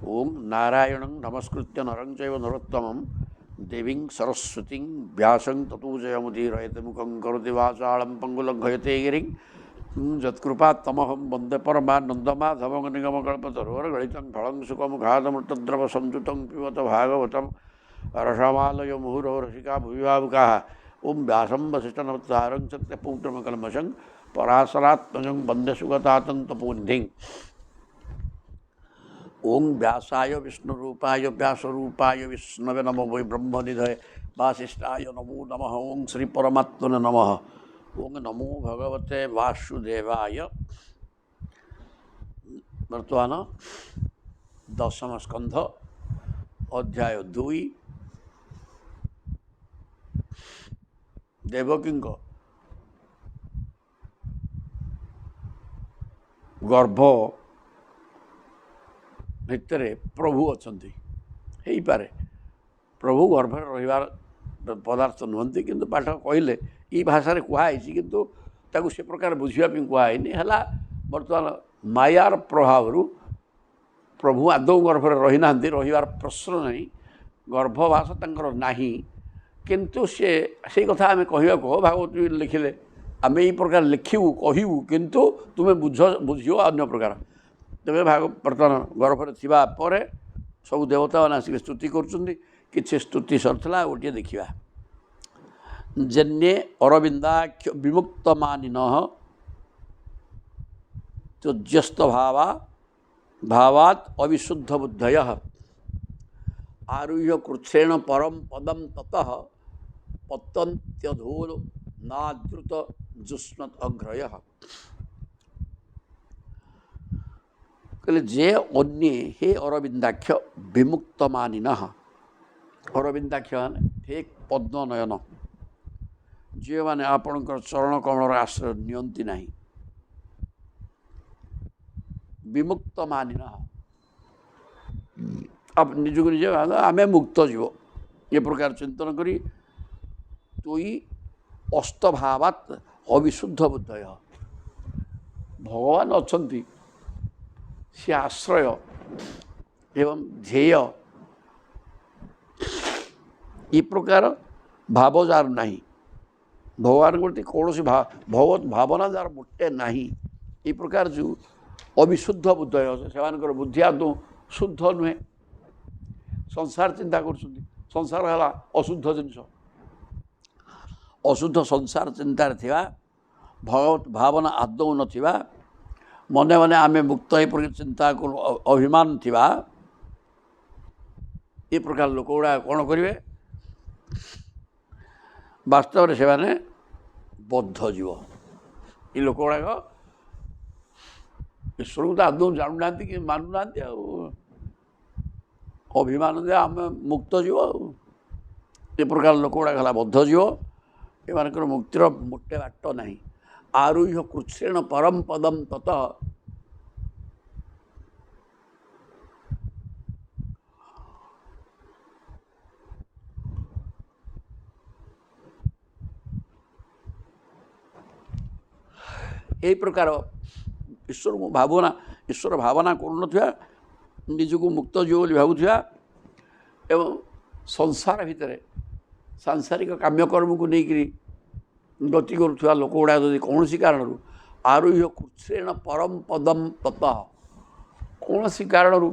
ओं नारायणं नमस्कृत्य नरं चैव नरोत्तमं देवीं सरस्वतीं व्यासं ततो जयमुदीरयते मुखं करोति वाचालं पङ्गुलङ्घयते गिरिं यत्कृपात्तमहं वन्दे परमानन्दमाधवं निगमकल्पतरोर्गलितं फलं सुखमुखादमृतद्रवसंयुतं पिबत भागवतं रसमालयो मुहुरो रसिका भुविभावुकाः ओं व्यासं वसिष्ठनमस्कारं सत्यपौत्रमकल्मषं पराशरात्मजं वन्दे सुगतातन्तपूर्णिं ओं व्यासाय विष्णुरूपाय व्यासरूपाय विष्णवे नमो वै ब्रह्मनिधये वासिष्ठाय नमो नमः ओं श्री परमात्मने नमः ओं नमो भगवते वासुदेवाय। वर्तमान दशम स्कंध अध्याय 2 देवकी गर्भ भितर प्रभु अच्छा हो पारे प्रभु गर्भ रहीबार पदार्थ नुहति किंतु पाठक कहले ये भाषा कहुई किंतु ताकू से प्रकार बुझापी कहुई है बर्तमान मायार प्रभाव प्रभु आदौ गर्भ रही ना रहीबार प्रश्न नहीं गर्भवास तंकर नहीं किंतु से कथा आम कहवा भागवत लिखिले आम ये प्रकार लिखू कहू किंतु तुम्हें बुझियो अन्य प्रकार तेरे भाग बर्तमान गर्भरे थिबा परे सब देवता मैंने आसिक स्तुति कर स्तुति सरला गोटे देखा जन्ये अरविंदाख्य विमुक्त मानिन त्यज्यस्त भावा भावात अविशुद्ध बुद्धय आरुह्य कृच्छ्रेण परम पदम ततः पतन्त्यधूल नाद्रुत जुष्मत अग्रय कहले जे अन्य हे अरविंदाक्ष विमुक्त मानिन अरविंदाक्ष हे पद्मनयन जे मैंने आपणकर चरण कमलर आश्रय नियंती नहीं विमुक्त मानिन आप निजक निजे आम मुक्त जीव ये प्रकार चिंतन करी तुई अस्तभावात अविशुद्ध बुद्धय भगवान अच्छी से आश्रय एवं ध्येय ये प्रकार भाव जार नहीं भगवान प्रति कौन सी भगवत भावना जार मोटे नहीं ये प्रकार जो अविशुद्ध बुद्धय से बुद्धि आदौ शुद्ध नुहे संसार चिंता कर संसार है अशुद्ध जिनस अशुद्ध संसार चिंतार थिबा भगवत भावना आदौ नथिबा मने मने आम मुक्त चिंता कर अभिमान थिबा ये प्रकार लोक गुड़ा कौन करेंगे वास्तव में से बद्ध जीव ये लोक गुड़ाक ईश्वर को तो आदौ जानू ना कि मानु ना अभिमान दे आम मुक्त जीव ये प्रकार लोक गुड़ा गला बद्ध जीव ये मुक्तिर मोटे बाट नहीं आरुह्य कृच्छ्रेण परम पदम ततः यही प्रकार ईश्वर को भावना ईश्वर भावना कर निजक मुक्त जीव भावुआ एवं संसार भितर सांसारिक काम्यकर्म को लेकर गति करुवा लोक गुड़ा जदि कौन सी कारण आरुह्य कृच्छ्रेण परम पदम ततः कौन सी कारण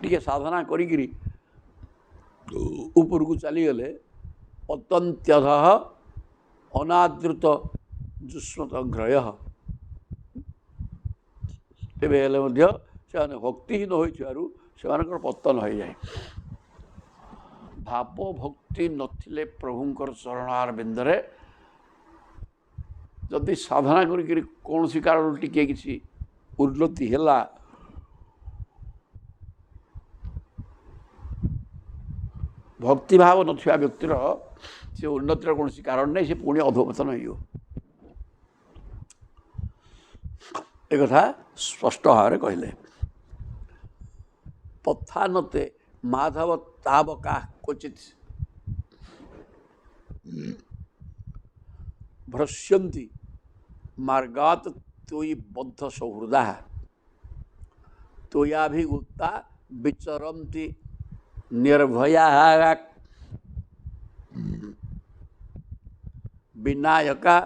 टे साधना करी ऊपर को चलीगले अत्यंत्यध अनादृत जुष्मत अग्रय तेरे से भक्तिहीन हो पतन हो जाए भाव भक्ति नथिले प्रभुंकर चरणार बिंदरे जदि साधना करी कौन सी कारण टिके किसी उन्नति है भक्ति भाव नथिबा व्यक्तिर से उन्नतिर कौन सी कारण नहीं से पुणी अधोपतन हो एक स्पष्ट भाव कहले पथानते माधव तावका क्वचित भ्रश्यन्ति मार्गात त्वयि बद्ध सौहृदा त्वयाभिगुप्ता विचरन्ति निर्भया विनायका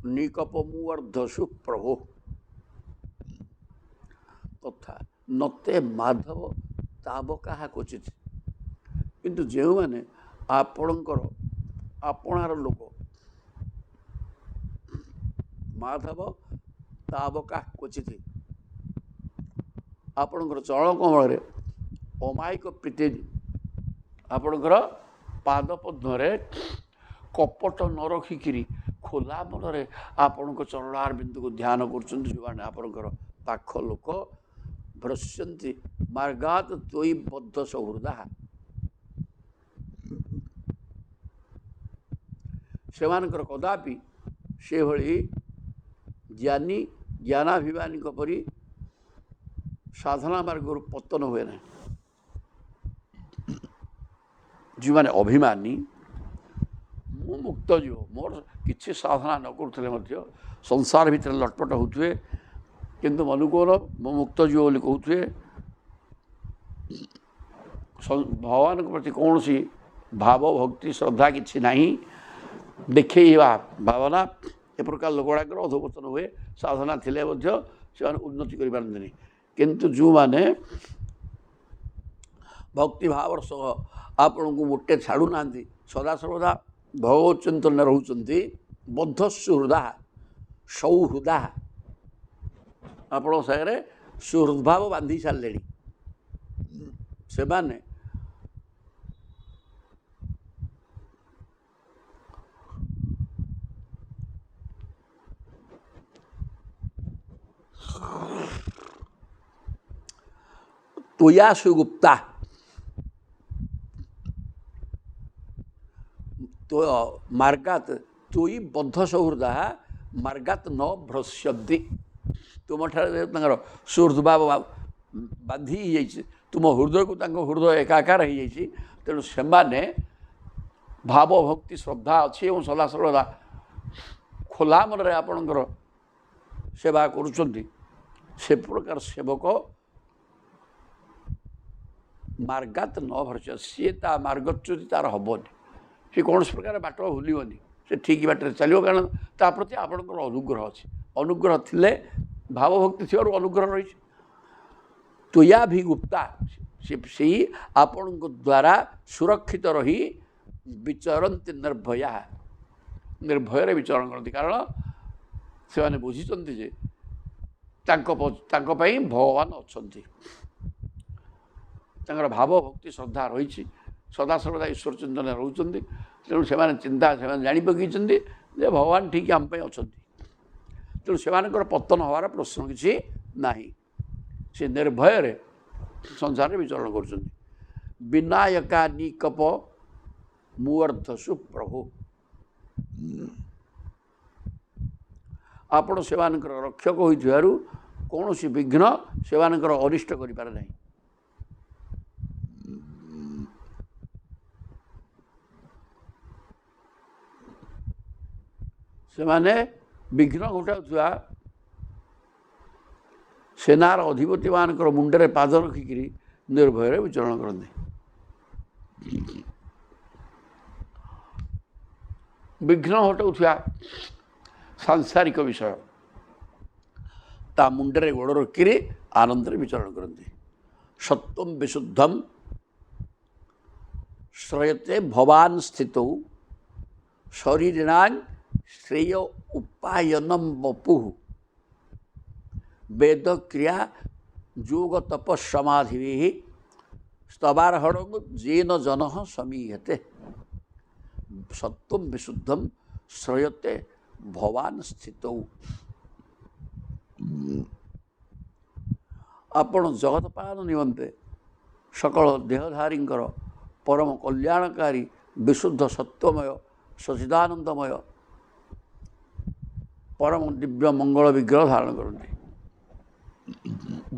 निकपमूर्धसु प्रभो तथा नते माधव ताबका क्वचित किंतु जो मैंने आपणकर आपणार लोक माधव ताबका क्वचित आपणकर चरण कमल अमायिक प्रीति आपणकर पादपद्मे कपट न रखिकी खोला मनरे आपण चरणार बिंदु को ध्यान कर आपणकर पाख लोक भ्रश्यन्ति मार्गात त्वयि बद्ध सहृदा सेमानकर कदापि से भली ज्ञानी ज्ञानाभिमानी परी साधना मार्ग पतन हुए ना जो मैंने अभिमानी मु मुक्त जीव मोर किसी साधना न करुले संसार भितर लटपट होते किंतु मनुकोर मु मुक्त जीव बोली कहते भगवान के प्रति कौन सी भाव भक्ति श्रद्धा किसी ना देखे भावना ए प्रकार लोकड़ाक अधोपतन हुए साधना थिले से उन्नति करें किंतु जो माने भक्ति भाव सह आपण को मोटे छाड़ू ना सदा सर्वदा भगवत चिंतन रोचंती बद्ध सुहृदा सौहृदा आपण सागरे सुहृदभाव बांधी सारे से माने त्वया सुगुप्ता तो मार्गात त्वयि बद्ध सौहृदा मार्गात न भ्रश्यन्ति तुम ठार सुहृदभाव बांधी तुम हृदय को हृदय एकाकार हो तेणु से भाव भक्ति श्रद्धा अच्छी और सदा सर्वदा खोला मनरे आपणकर सेवा करुँच से प्रकार सेवक मार्गात न भरस सी मार्गच्युति तार हेनी सी कौन प्रकार बाट भूलनी से ठीक बाटर चलो कारण ता प्रति आपणकर अनुग्रह अच्छे अनुग्रह थिले भावभक्ति थी अनुग्रह रही त्वया भी गुप्ता से आपण द्वारा सुरक्षित रही विचरन्ति निर्भया निर्भय विचरण करती कारण से माने बुझीचंती जे भगवान अच्छी भाव भक्ति श्रद्धा रही सदा सर्वदा ईश्वर चिंतन रोचंती तेणु से चिंता से जानी पकई जे भगवान ठीक आम अच्छा तेणु से पतन हबार प्रश्न किसी ना से निर्भय संसार विचरण कर विनायका निकप मूर्धसु प्रभु आपण से रक्षक हो कौन सी विघ्न से अनिष्ट करें ना से माने विघ्न घटाऊा सेनार अधिपति मानकर मुंडे पाद रखिक निर्भय विचरण करते विघ्न घटाऊा सांसारिक विषय ता मुंडे गोड़ रखिरी आनंद विचरण करते सत्वं विशुद्धम श्रयते भवान स्थितौ शरीरां श्रेय उपायनम वपु वेद क्रिया योग तपस्समाधि स्तवारहण जेन जन समीहते सत्वं विशुद्धम श्रयते भवान स्थितौ आपण जगत पालन निमंते सकल देहधारी परम कल्याणकारी विशुद्ध सत्वमय सचिदानंदमय परम दिव्य मंगल विग्रह धारण करते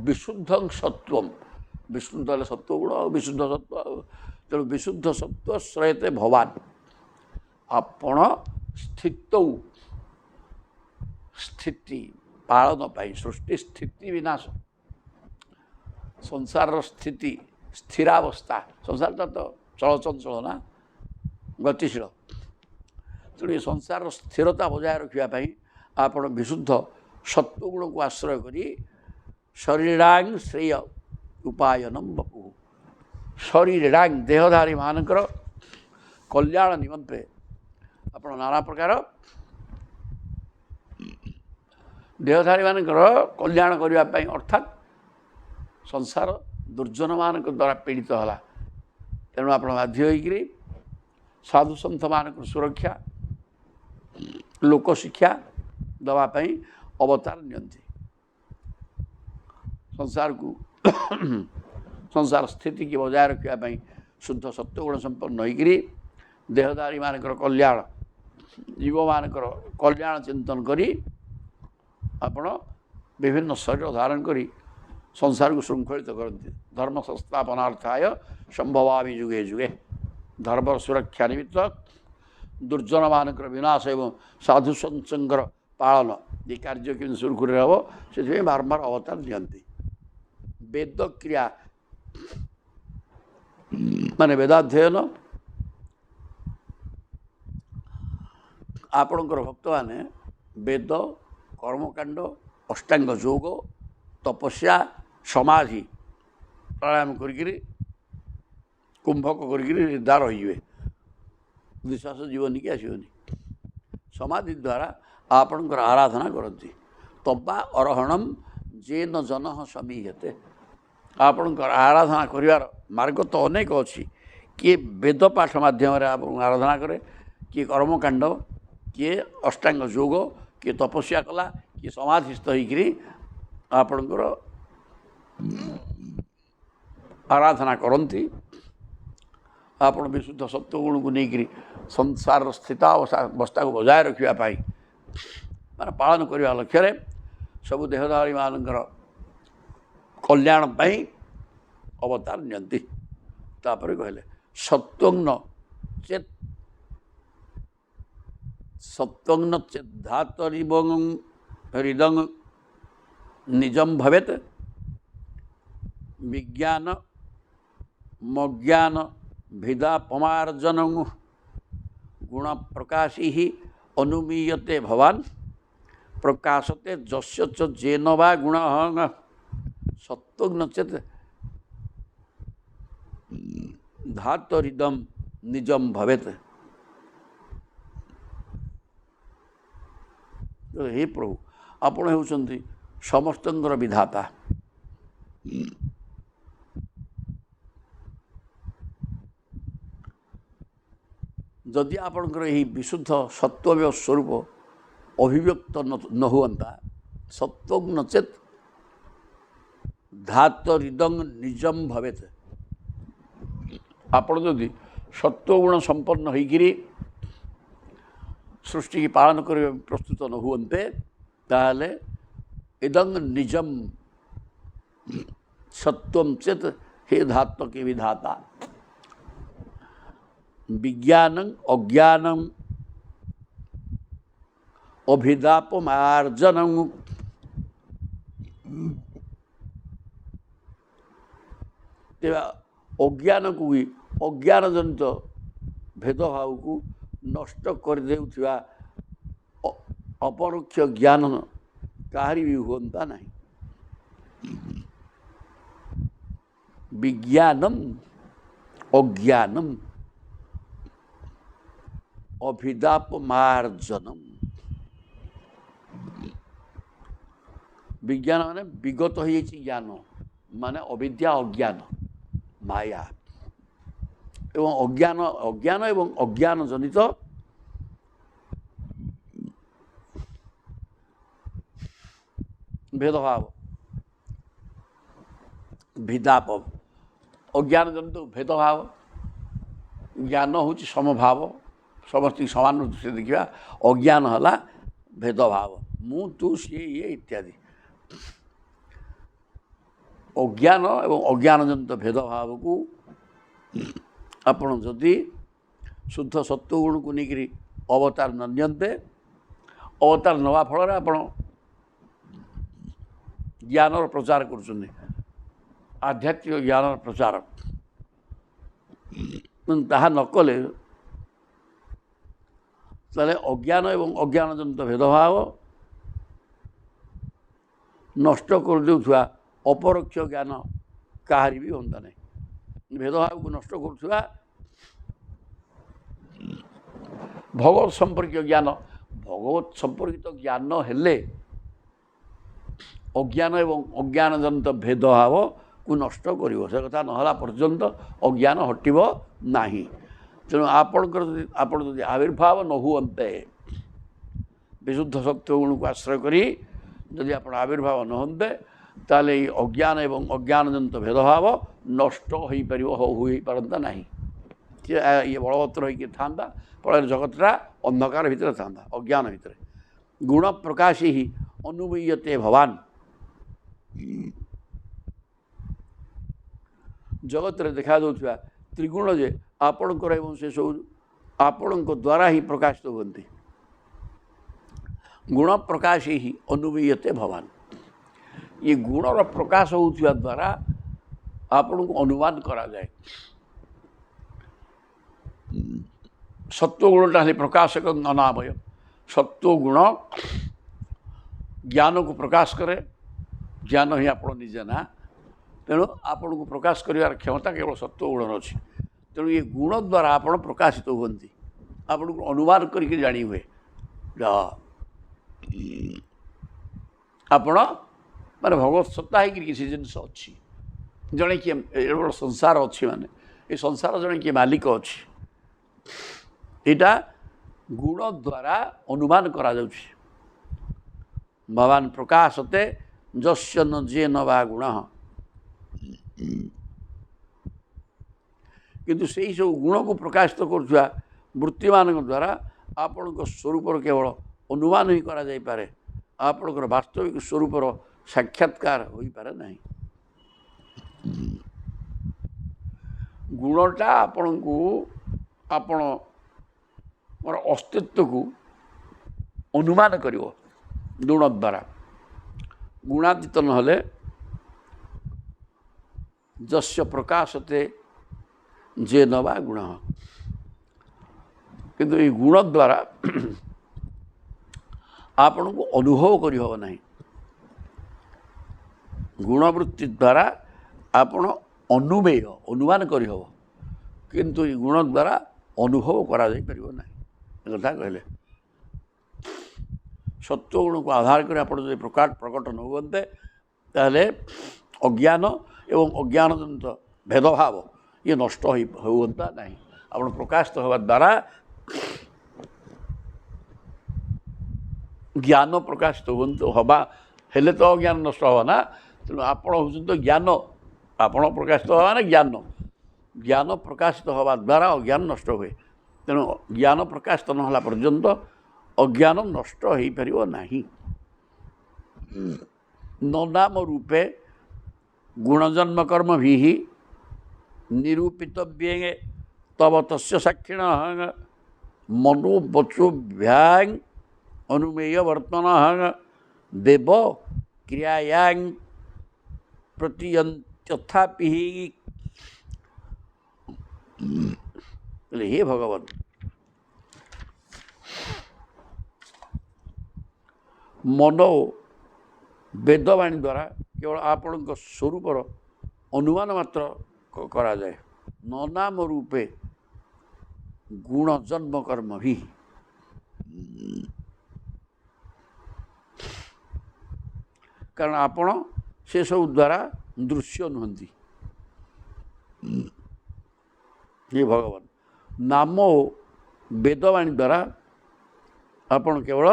विशुद्ध सत्व विशुद्ध सत्व गुण विशुद्ध सत्व तेणु विशुद्ध सत्व श्रयते भवान आपण स्थित स्थिति ପାଳନ ପାଇଁ ସୃଷ୍ଟି ସ୍ଥିତି ବିନାଶ ସଂସାରର ସ୍ଥିତି ସ୍ଥିରାବସ୍ଥା ସଂସାରଟା ତ ଚଳଚଞ୍ଚଳ ନା ଗତିଶୀଳ ତେଣୁ ଏ ସଂସାରର ସ୍ଥିରତା ବଜାୟ ରଖିବା ପାଇଁ ଆପଣ ବିଶୁଦ୍ଧ ସତ୍ୱଗୁଣକୁ ଆଶ୍ରୟ କରି ଶରୀରାଂ ଶ୍ରେୟ ଉପାୟନମ୍ ବପୁ ଶରୀରାଂ ଦେହଧାରୀମାନଙ୍କର କଲ୍ୟାଣ ନିମନ୍ତେ ଆପଣ ନାନା ପ୍ରକାର ଦେହଧାରୀମାନଙ୍କର କଲ୍ୟାଣ କରିବା ପାଇଁ ଅର୍ଥାତ୍ ସଂସାର ଦୁର୍ଜନମାନଙ୍କ ଦ୍ୱାରା ପୀଡ଼ିତ ହେଲା ତେଣୁ ଆପଣ ବାଧ୍ୟ ହୋଇକରି ସାଧୁସନ୍ଥମାନଙ୍କର ସୁରକ୍ଷା ଲୋକଶିକ୍ଷା ଦେବା ପାଇଁ ଅବତାର ନିଅନ୍ତି ସଂସାରକୁ ସଂସାର ସ୍ଥିତିକି ବଜାୟ ରଖିବା ପାଇଁ ଶୁଦ୍ଧ ସତ୍ୱଗୁଣ ସମ୍ପନ୍ନ ହୋଇକରି ଦେହଧାରୀମାନଙ୍କର କଲ୍ୟାଣ ଜୀବମାନଙ୍କର କଲ୍ୟାଣ ଚିନ୍ତନ କରି ଆପଣ ବିଭିନ୍ନ ଶରୀର ଧାରଣ କରି ସଂସାରକୁ ଶୃଙ୍ଖଳିତ କରନ୍ତି ଧର୍ମ ସଂସ୍ଥାପନାର୍ଥାୟ ସମ୍ଭବାମି ଯୁଗେ ଯୁଗେ ଧର୍ମର ସୁରକ୍ଷା ନିମିତ୍ତ ଦୁର୍ଜନମାନଙ୍କର ବିନାଶ ଏବଂ ସାଧୁସନ୍ଥଙ୍କର ପାଳନ ଏ କାର୍ଯ୍ୟ କେମିତି ସୁରୁଖୁରୁରେ ହେବ ସେଥିପାଇଁ ବାରମ୍ବାର ଅବତାର ନିଅନ୍ତି ବେଦ କ୍ରିୟା ମାନେ ବେଦାଧ୍ୟୟନ ଆପଣଙ୍କର ଭକ୍ତମାନେ ବେଦ କର୍ମକାଣ୍ଡ ଅଷ୍ଟାଙ୍ଗ ଯୋଗ ତପସ୍ୟା ସମାଧି ପ୍ରାଣାୟାମ କରିକିରି କୁମ୍ଭକ କରିକିରି ନିର୍ଦ୍ଧାର ହୋଇଯିବେ ବିଶ୍ୱାସ ଯିବନି କି ଆସିବନି ସମାଧି ଦ୍ୱାରା ଆପଣଙ୍କର ଆରାଧନା କରନ୍ତି ତବା ଅରହଣମ୍ ଯେନ ଜନଃ ସମୀହତେ ଆପଣଙ୍କର ଆରାଧନା କରିବାର ମାର୍ଗ ତ ଅନେକ ଅଛି କିଏ ବେଦ ପାଠ ମାଧ୍ୟମରେ ଆପଣଙ୍କୁ ଆରାଧନା କରେ କିଏ କର୍ମକାଣ୍ଡ କିଏ ଅଷ୍ଟାଙ୍ଗ ଯୋଗ କିଏ ତପସ୍ୟା କଲା କିଏ ସମାଧିସ୍ଥ ହୋଇକରି ଆପଣଙ୍କର ଆରାଧନା କରନ୍ତି ଆପଣ ବିଶୁଦ୍ଧ ସତ୍ୱଗୁଣକୁ ନେଇକରି ସଂସାରର ସ୍ଥିତାବସ୍ଥାକୁ ବଜାୟ ରଖିବା ପାଇଁ ମାନେ ପାଳନ କରିବା ଲକ୍ଷ୍ୟରେ ସବୁ ଦେହଧାରୀମାନଙ୍କର କଲ୍ୟାଣ ପାଇଁ ଅବତାର ନିଅନ୍ତି ତାପରେ କହିଲେ ସତ୍ୱଗ୍ନ ଚେତ୍ ସତ୍ୱଗ୍ନ ଚେଦ୍ଧାତରିବଂ ହୃଦଂ ନିଜଂ ଭବେତ୍ ବିଜ୍ଞାନ ମଜ୍ଞାନ ଭିଦାପମାର୍ଜନଂ ଗୁଣ ପ୍ରକାଶୀ ଅନୁମୀୟତେ ଭବାନ୍ ପ୍ରକାଶତେ ଯସ୍ୟ চ ଯେନ ବା ଗୁଣ ସତ୍ୱଗ୍ନ ଚେତ୍ ଧାତରିଦಂ ନିଜಂ ଭବେତ୍ ହେ ପ୍ରଭୁ ଆପଣ ହେଉଛନ୍ତି ସମସ୍ତଙ୍କର ବିଧାତା ଯଦି ଆପଣଙ୍କର ଏହି ବିଶୁଦ୍ଧ ସତ୍ୱମୟ ସ୍ୱରୂପ ଅଭିବ୍ୟକ୍ତ ନ ହୁଅନ୍ତା ସତ୍ୱଗ୍ନ ଚେତ୍ ଧାତରିଦଂ ନିଜಂ ଭବେତ୍ ଆପଣ ଯଦି ସତ୍ୱଗୁଣ ସମ୍ପନ୍ନ ହୋଇକରି ସୃଷ୍ଟିକି ପାଳନ କରିବା ପ୍ରସ୍ତୁତ ନ ହୁଅନ୍ତେ ତାହେଲେ ଇଦଂ ନିଜಂ ସତ୍ୱଂ ଚେତ୍ ହେ ଧାତ୍ମକେ ବିଧାତା ବିଜ୍ଞାନଂ ଅଜ୍ଞାନଂ ଅଭିଦାପମାର୍ଜନଂ ଅଜ୍ଞାନକୁ ବି ଅଜ୍ଞାନଜନିତ ଭେଦଭାବକୁ ନଷ୍ଟ କରିଦେଉଥିବା ଅପରୋକ୍ଷ ଜ୍ଞାନ କାହାରି ବି ହୁଅନ୍ତା ନାହିଁ ବିଜ୍ଞାନಂ ଅଜ୍ଞାନಂ ଅଭିଦାପମାର୍ଜନಂ ବିଜ୍ଞାନ ମାନେ ବିଗତ ହୋଇଯାଇଛି ଜ୍ଞାନ ମାନେ ଅବିଦ୍ୟା ଅଜ୍ଞାନ ମାୟା ଏବଂ ଅଜ୍ଞାନ ଏବଂ ଅଜ୍ଞାନ ଜନିତ ଭେଦଭାବ ଭିଦାପ ଅଜ୍ଞାନ ଜନିତ ଭେଦଭାବ ଜ୍ଞାନ ହେଉଛି ସମଭାବ ସମସ୍ତଙ୍କୁ ସମାନ ଦୃଷ୍ଟିରେ ଦେଖିବା ଅଜ୍ଞାନ ହେଲା ଭେଦଭାବ ମୁଁ ତୁ ସିଏ ଇଏ ଇତ୍ୟାଦି ଅଜ୍ଞାନ ଏବଂ ଅଜ୍ଞାନଜନିତ ଭେଦଭାବକୁ ଆପଣ ଯଦି ଶୁଦ୍ଧ ସତ୍ୱଗୁଣକୁ ନେଇକରି ଅବତାର ନ ନିଅନ୍ତେ ଅବତାର ନେବା ଫଳରେ ଆପଣ ज्ञानर प्रचार कर आध्यात्मिक ज्ञानर प्रचार ताहा नकले ताले अज्ञान एवं अज्ञानजनित भेदभाव नष्ट कर देउथुआ अपरोक्ष ज्ञान कहारी भी होता नहीं भेदभाव को नष्ट करुवा भगवत संपर्क ज्ञान भगवत संपर्कित ज्ञान हेले अज्ञान एवं अज्ञानजनित भेदभाव को नष्ट कर से कथा नहला पर्यंत अज्ञान हटब ना तेणु आपण जदि आविर्भाव न हुए विशुद्ध सत्य गुण को आश्रय करी जदि आप आविर्भाव न होते ताले अज्ञान एवं अज्ञानजनित भेदभाव नष्ट हो पारता ना ये बलवत्तर होकर था फल जगतटा अंधकार भितर था अज्ञान भितर गुण प्रकाश ही अनुमीयते भवान जगत रे देखा दौथुआ त्रिगुण जे आपणकर एवं से सब आपण द्वारा ही प्रकाशित होती गुण प्रकाश ही अनुमीयते भवान ये गुणर प्रकाश होता द्वारा आपण को अनुमान करा जाए सत्वगुणटा है प्रकाशक अनामय सत्वगुण ज्ञान को प्रकाश करे ज्ञान ही आप निजे ना तेणु आपण को प्रकाश कर क्षमता केवल सत्वगुण अच्छी तेणु ये गुण द्वारा आप प्रकाशित होती आपण को अनुमान करके जानी हुए आपण माने भगवत सत्ता है कि किसी जिनस अच्छी जड़े किए बड़ संसार अच्छी माने ये संसार जड़े किए मालिक अच्छी यहाँ गुण द्वारा अनुमान करा जाउछि भगवान प्रकाशते जस्य न जे न वा गुण किंतु से सब गुण को प्रकाशित करुवा वृत्तिमान द्वारा आपण स्वरूपर केवल अनुमान ही करा जाई पारे आपणकर वास्तविक स्वरूपर साक्षात्कार हो पारे नहीं गुणटा आपण को आपण मोर अस्तित्व को अनुमान करिवो गुण द्वारा गुणातीत नहले जस्य प्रकाशते जे नवा गुण किंतु ये गुण द्वारा आपण को अनुभव करि हो नहीं गुणवृत्ति द्वारा आपण अनुमेय अनुमान करि हो किंतु ये गुण द्वारा अनुभव करा जाई परिबो नहीं कथा कहले सत्वगुण को आधार कर आप प्रकट न होते ताले अज्ञान एवं अज्ञानजनित भेदभाव ये नष्ट होता नहीं आप प्रकाशित होगा द्वारा ज्ञान प्रकाशित हवा हेले तो अज्ञान नष्ट होगा ना तेणु आपण हूँ ज्ञान आपण प्रकाशित हवा ना ज्ञान ज्ञान प्रकाशित हवा द्वारा अज्ञान नष्ट हुए तेणु ज्ञान प्रकाशित नहला पर्यंत अज्ञान नष्ट हो पारिबो नाही न नाम रूपे गुणजन्म कर्म भी निरूपितव्ये तब तस्य साक्षिण मनोवचोभ्यां अनुमेय वर्तन देव क्रियायां प्रतियंत्यथापि हे भगवान मनो वेदवाणी द्वारा केवल आपण स्वरूपर अनुमान मात्र करा जाए न नाम रूपे गुण जन्म कर्म भी कारण आपण से सब द्वारा दृश्य नुहंती हे भगवान नाम वेदवाणी द्वारा आपण केवल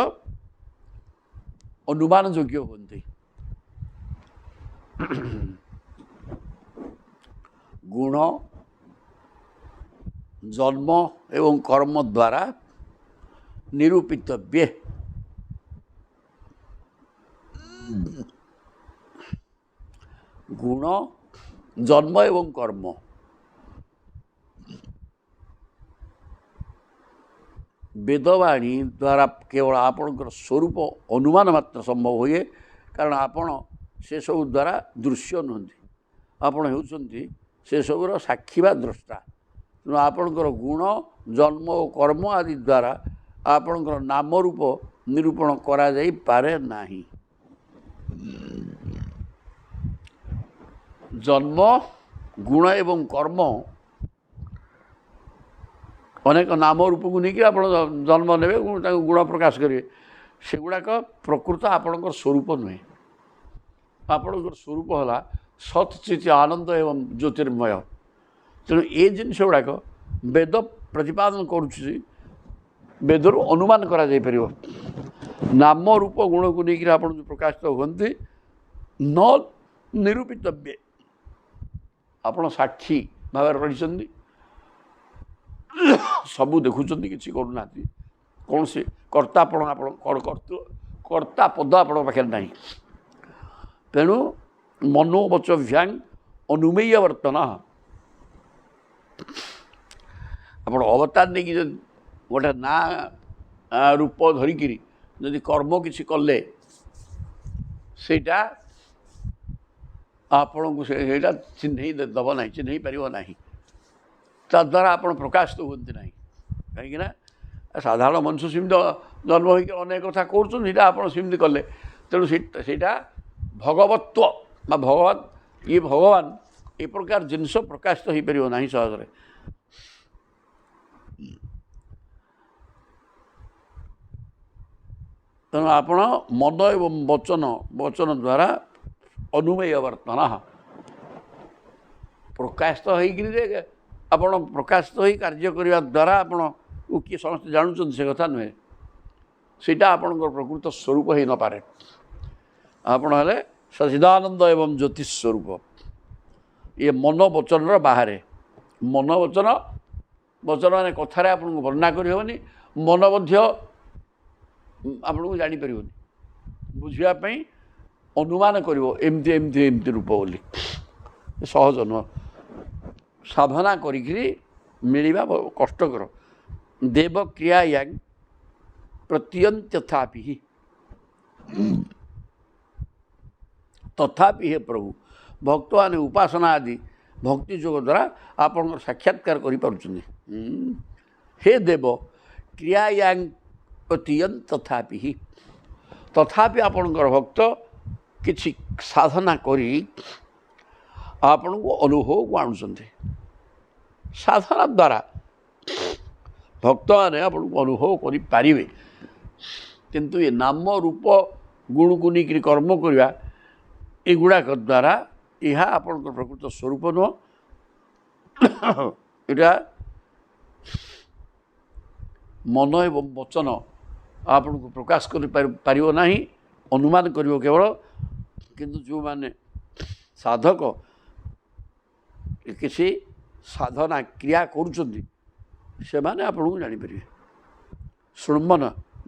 अनुमान योग्य होती गुण जन्म एवं कर्म द्वारा निरूपितव्य गुण जन्म एवं कर्म वेदवाणी द्वारा केवल आपणकर स्वरूप अनुमान मात्र संभव हुए कारण आपण ସେସବୁ ଦ୍ୱାରା ଦୃଶ୍ୟ ନୁହନ୍ତି, ଆପଣ ହେଉଛନ୍ତି ସେସବୁର ସାକ୍ଷୀ ବା ଦ୍ରଷ୍ଟା। ତେଣୁ ଆପଣଙ୍କର ଗୁଣ ଜନ୍ମ ଓ କର୍ମ ଆଦି ଦ୍ୱାରା ଆପଣଙ୍କର ନାମ ରୂପ ନିରୂପଣ କରାଯାଇପାରେ ନାହିଁ। ଜନ୍ମ ଗୁଣ ଏବଂ କର୍ମ ଅନେକ ନାମ ରୂପକୁ ନେଇକି ଆପଣ ଜନ୍ମ ନେବେ, ତାଙ୍କୁ ଗୁଣ ପ୍ରକାଶ କରିବେ, ସେଗୁଡ଼ାକ ପ୍ରକୃତ ଆପଣଙ୍କର ସ୍ୱରୂପ ନୁହେଁ। ଆପଣଙ୍କର ସ୍ୱରୂପ ହେଲା ସତ୍ ଚିତ୍ ଆନନ୍ଦ ଏବଂ ଜ୍ୟୋତିର୍ମୟ। ତେଣୁ ଏ ଜିନିଷ ଗୁଡ଼ାକ ବେଦ ପ୍ରତିପାଦନ କରୁଛି, ବେଦରୁ ଅନୁମାନ କରାଯାଇପାରିବ। ନାମ ରୂପ ଗୁଣକୁ ନେଇକରି ଆପଣ ଯେଉଁ ପ୍ରକାଶିତ ହୁଅନ୍ତି ନ ନିରୂପିତବ୍ୟ, ଆପଣ ସାକ୍ଷୀ ଭାବରେ ରହିଛନ୍ତି, ସବୁ ଦେଖୁଛନ୍ତି, କିଛି କରୁନାହାନ୍ତି, କୌଣସି କର୍ତ୍ତାପଣ କର୍ତ୍ତା ପଦ ଆପଣଙ୍କ ପାଖରେ ନାହିଁ। ତେଣୁ ମନୋବଚ ଭ୍ୟାଙ୍ଗ ଅନୁମେୟ ବର୍ତ୍ତନ, ଆପଣ ଅବତାର ନେଇକି ଯଦି ଗୋଟେ ନାଁ ରୂପ ଧରିକିରି ଯଦି କର୍ମ କିଛି କଲେ ସେଇଟା ଆପଣଙ୍କୁ ସେଇଟା ଚିହ୍ନେଇ ଦେବ ନାହିଁ, ଚିହ୍ନେଇ ପାରିବ ନାହିଁ, ତାଦ୍ୱାରା ଆପଣ ପ୍ରକାଶିତ ହୁଅନ୍ତି ନାହିଁ। କାହିଁକିନା ସାଧାରଣ ମଣିଷ ସେମିତି ଜନ୍ମ ହୋଇକି ଅନେକ କଥା କରୁଛନ୍ତି, ସେଇଟା ଆପଣ ସେମିତି କଲେ, ତେଣୁ ସେଇଟା ଭଗବତ୍ଵ ବା ଭଗବାନ ଏ ପ୍ରକାର ଜିନିଷ ପ୍ରକାଶିତ ହୋଇପାରିବ ନାହିଁ ସହଜରେ। ତେଣୁ ଆପଣ ମନ ଏବଂ ବଚନ ଦ୍ୱାରା ଅନୁମେୟ ବର୍ତ୍ତନ, ପ୍ରକାଶିତ ହେଇକିରି ଯେ ଆପଣ ପ୍ରକାଶିତ ହୋଇ କାର୍ଯ୍ୟ କରିବା ଦ୍ୱାରା ଆପଣ କିଏ ସମସ୍ତେ ଜାଣୁଛନ୍ତି ସେ କଥା ନୁହେଁ, ସେଇଟା ଆପଣଙ୍କର ପ୍ରକୃତ ସ୍ୱରୂପ ହେଇନପାରେ। ଆପଣ ହେଲେ ସଚିଦାନନ୍ଦ ଏବଂ ଜ୍ୟୋତିଷ ସ୍ୱରୂପ। ଇଏ ମନ ବଚନର ବାହାରେ। ମନ ବଚନ ମାନେ କଥାରେ ଆପଣଙ୍କୁ ବର୍ଣ୍ଣନା କରିହେବନି, ମନ ମଧ୍ୟ ଆପଣଙ୍କୁ ଜାଣିପାରିବନି, ବୁଝିବା ପାଇଁ ଅନୁମାନ କରିବ ଏମିତି ଏମିତି ଏମିତି ରୂପ ବୋଲି, ସହଜ ନୁହଁ। ସାଧନା କରିକିରି ମିଳିବା କଷ୍ଟକର। ଦେବ କ୍ରିୟା ୟାଙ୍ଗ ପ୍ରତୀୟନ୍ତଥାପି ତଥାପି ହେ ପ୍ରଭୁ, ଭକ୍ତମାନେ ଉପାସନା ଆଦି ଭକ୍ତି ଯୋଗ ଦ୍ୱାରା ଆପଣଙ୍କର ସାକ୍ଷାତକାର କରିପାରୁଛନ୍ତି। ହେ ଦେବ କ୍ରିୟା ୟାଙ୍ଗ ପ୍ରତୀୟନ୍ତଥାପି, ତଥାପି ଆପଣଙ୍କର ଭକ୍ତ କିଛି ସାଧନା କରି ଆପଣଙ୍କୁ ଅନୁଭବକୁ ଆଣୁଛନ୍ତି। ସାଧନା ଦ୍ୱାରା ଭକ୍ତମାନେ ଆପଣଙ୍କୁ ଅନୁଭବ କରିପାରିବେ, କିନ୍ତୁ ଏ ନାମ ରୂପ ଗୁଣକୁ ନେଇକରି କର୍ମ କରିବା ଏଗୁଡ଼ାକ ଦ୍ୱାରା ଏହା ଆପଣଙ୍କର ପ୍ରକୃତ ସ୍ୱରୂପ ନୁହଁ। ଏଇଟା ମନ ଏବଂ ବଚନ ଆପଣଙ୍କୁ ପ୍ରକାଶ କରିପାରିବ ନାହିଁ, ଅନୁମାନ କରିବ କେବଳ। କିନ୍ତୁ ଯେଉଁମାନେ ସାଧକ କିଛି ସାଧନା କ୍ରିୟା କରୁଛନ୍ତି ସେମାନେ ଆପଣଙ୍କୁ ଜାଣିପାରିବେ। ଶୃଣ୍ମନ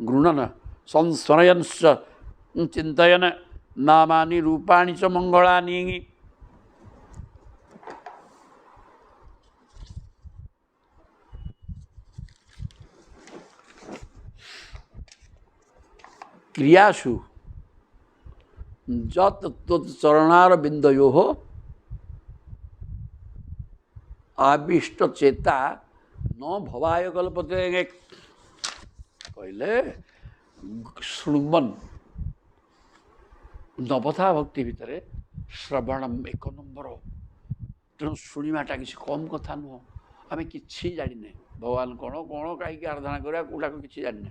ଗୃଣନ ସଂସ୍ମରୟଂଶ ଚିନ୍ତୟନ ନାମାନି ରୂପାଣି ଚ ମଙ୍ଗଳାନି। କ୍ରିୟାସୁ ଯତ୍ ଚରଣାର ବିନ୍ଦୟୋ ଆବିଷ୍ଟ ଚେତା ନ ଭବାୟ କଲ୍ପତେ। କହିଲେ ଶୃଣ୍ମନ ନବଥା ଭକ୍ତି ଭିତରେ ଶ୍ରବଣମ୍ ଏକ ନମ୍ବର। ତେଣୁ ଶୁଣିବାଟା କିଛି କମ୍ କଥା ନୁହଁ। ଆମେ କିଛି ଜାଣିନେ ଭଗବାନ କ'ଣ କାହିଁକି ଆରାଧନା କରିବା କେଉଁଟାକୁ କିଛି ଜାଣିନେ,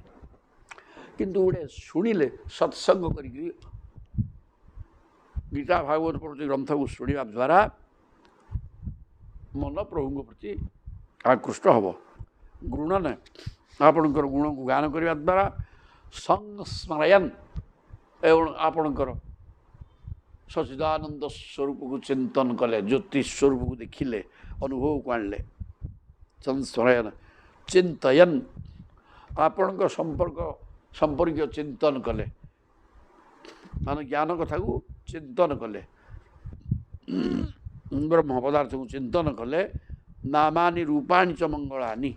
କିନ୍ତୁ ଗୋଟେ ଶୁଣିଲେ ସତ୍ସଙ୍ଗ କରିକି ଗୀତା ଭାଗବତ ପ୍ରତି ଗ୍ରନ୍ଥକୁ ଶୁଣିବା ଦ୍ୱାରା ମନ ପ୍ରଭୁଙ୍କ ପ୍ରତି ଆକୃଷ୍ଟ ହେବ। ଗୃଣନ ଆପଣଙ୍କର ଗୁଣକୁ ଗାନ କରିବା ଦ୍ୱାରା, ସଂସ୍ମରୟନ୍ ଏବଂ ଆପଣଙ୍କର ସଚିଦାନନ୍ଦ ସ୍ୱରୂପକୁ ଚିନ୍ତନ କଲେ, ଜ୍ୟୋତି ସ୍ୱରୂପକୁ ଦେଖିଲେ, ଅନୁଭବକୁ ଆଣିଲେ। ସଂସ୍ମରୟନ ଚିନ୍ତୟନ୍ ଆପଣଙ୍କ ସମ୍ପର୍କୀୟ ଚିନ୍ତନ କଲେ, ମାନେ ଜ୍ଞାନ କଥାକୁ ଚିନ୍ତନ କଲେ, ବ୍ରହ୍ମ ପଦାର୍ଥକୁ ଚିନ୍ତନ କଲେ। ନାମାନି ରୂପାଣି ଚ ମଙ୍ଗଳାନି,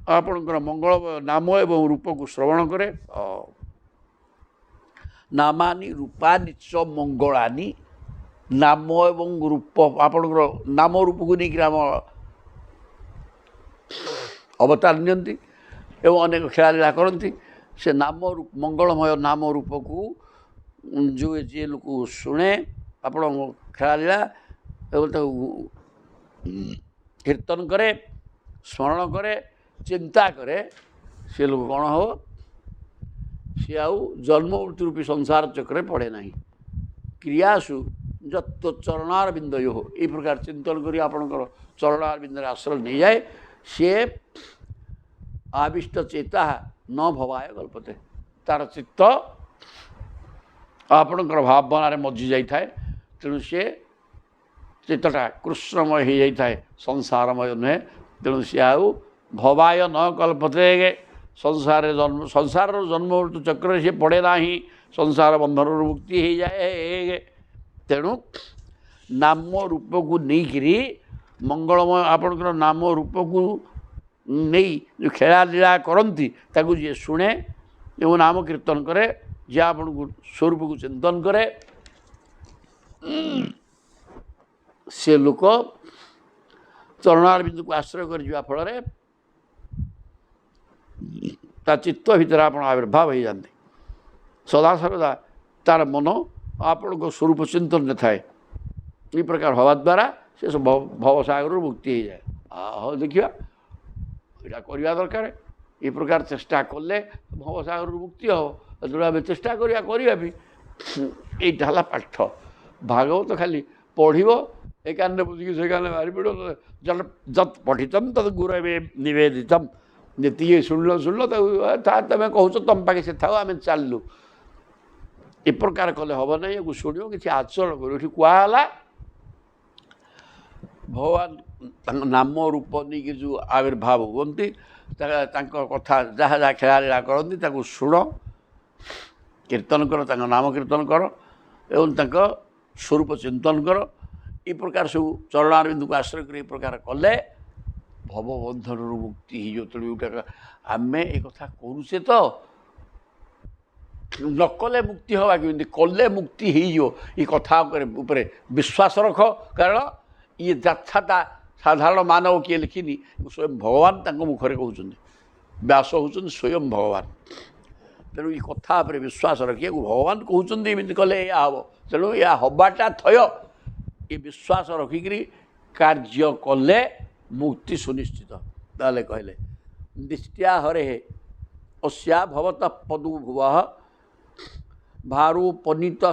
ଆପଣଙ୍କର ମଙ୍ଗଳ ନାମ ଏବଂ ରୂପକୁ ଶ୍ରବଣ କରେ। नामानि रूपानि च मंगलानि नाम एवं रूप आपणकर नाम रूप को नहीं आम अवतार नियंती एवं अनेक खेला करती से नाम रूप मंगलमय नाम रूप को जो जी लोक शुणे आप खेला एवं कीर्तन करे स्मरण करे चिंता करे से लोग कौन हो सी आउ जन्म मृत्यु रूपी संसार चक्रे पड़े ना क्रियासु जत्व चरणार बिंद हो ये प्रकार चिंतन करी आपणकर चरणार बिंदर आश्रय नहीं जाए सी आविष्ट चेता न भवाय कल्पते तार चित्त आपणकर भावनार मज्जि जाए तेणु सी चित्तटा कृष्णमय हो जाए संसारमय नुहे तेणु सी आउ भवाय न कल्पते संसार जन्म मृत्यु चक्र से पड़े ना संसार बंधन मुक्ति हो जाए तेणु नाम रूप को नहीं मंगलमय आपणकर नाम रूप को नहीं जो खेला लीला करती ताकू जी शुणे एवं नाम कीर्तन करे जे आपण को स्वरूप को चिंतन करे से लोक चरणार बिंदु को आश्रय कर फल चित्त भीतर आप आविर्भाव हो जाते सदा सर्वदा तार मन आपण को स्वरूप चिंतन में थाए ये प्रकार हवा द्वारा से सब भवसागर मुक्ति हो जाए हाँ देखिए यहाँ करवा दरकार ये प्रकार चेष्टा कले भवसागर मुक्ति हम जो आम चेष्टा करा भी यहाँ है पाठ भागवत खाली पढ़ ए कान बुझी से कान बाहरी पड़ो जत पठितम तद गुरवे निवेदितम जी शुणल तुम कौच तुम पाखे से था आम चलू ए प्रकार कले हम ना ये शुण कि आचरण कर कहला भगवान नाम रूप नहीं जो आविर्भाव होती कथा जहाँ जहाँ खेला लीला करती शुण कीर्तन कर नाम कीर्तन कर एवं स्वरूप चिंतन कर ये प्रकार सब चरणारबिंदु को आश्रय कर प्रकार कले भवबंधन मुक्ति हो तेणुटा आम एक करुचे तो नकले मुक्ति हवा कि कले मुक्ति हो ये कथा उपरे विश्वास रख कारण ये गाथाटा साधारण मानव किए लिखिनी स्वयं भगवान मुखर कहते व्यास होती स्वयं भगवान तेणु ये कथा पर विश्वास रखिए भगवान कहते एमती कले या हम तेणु या हवाटा थय ये विश्वास रखिकी कार्य कले मुक्ति सुनिश्चित ताले कहले दृष्टिया हरे अस्या भवत पदु भुव भारूपनीत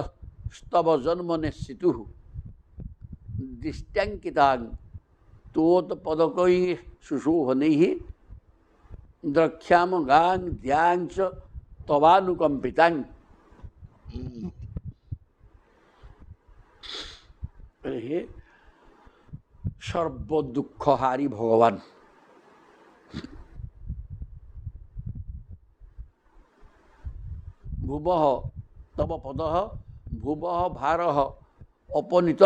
स्तव जन्म निश्चितु दृष्ट्यांकिता तोत पदकई सुशोभनै द्रक्ष्याम गांग ध्यांच तवानुकंपिता सर्वदुःखहारी भगवान भुव तव पद भुव भार अपनीत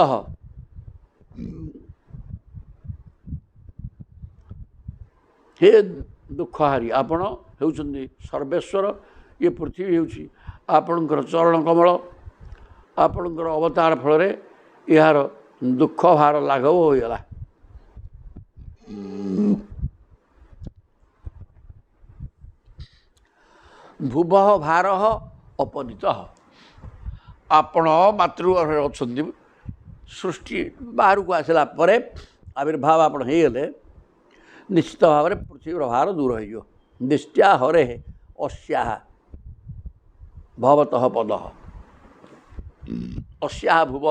हे दुखहारी आपण होउछन्ति सर्वेश्वर ये पृथ्वी होउछि आपणकर चरण कमल आपणकर अवतार फल यार दुख भार लाघव होगला भुव भार अपनीत आपण मातृगर्भ अच्छा सृष्टि बाहर को आसला आविर्भाव आप गले निश्चित भाव में पृथ्वी भार दूर हो दृष्टिया हरे अस्या भवतः पद अस्या भुव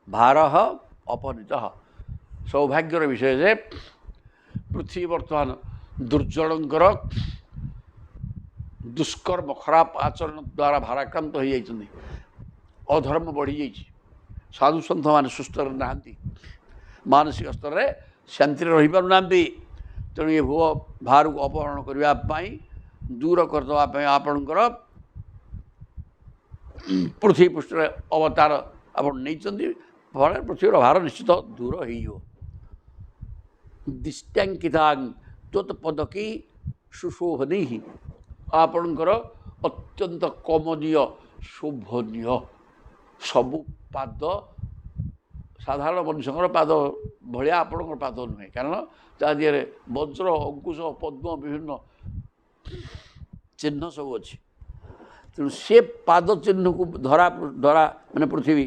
भार अपनीत सौभाग्यर विषय से पृथ्वी बर्तमान दुर्जनकर दुष्कर्म खराब आचरण द्वारा भाराक्रांत हो जाती अधर्म बढ़ी जाइए साधु सन्थ मान सुस्थ ना मानसिक स्तर में शांति रही पार ना तेणु ये भुव भार को अपहरण करने दूर करदे आपणकर पृथ्वी पृष्ठ अवतार आप फल पृथ्वी भार निश्चित दूर हो दृष्टांकिता त्वत्पदकी सुशोभन आपणकर ଅତ୍ୟନ୍ତ କମନୀୟ ଶୋଭନୀୟ। ସବୁ ପାଦ ସାଧାରଣ ମଣିଷଙ୍କର ପାଦ ଭଳିଆ ଆପଣଙ୍କର ପାଦ ନୁହେଁ, କାରଣ ତା ଦେହରେ ବଜ୍ର, ଅଙ୍କୁଶ, ପଦ୍ମ ବିଭିନ୍ନ ଚିହ୍ନ ସବୁ ଅଛି। ତେଣୁ ସେ ପାଦ ଚିହ୍ନକୁ ଧରା ମାନେ ପୃଥିବୀ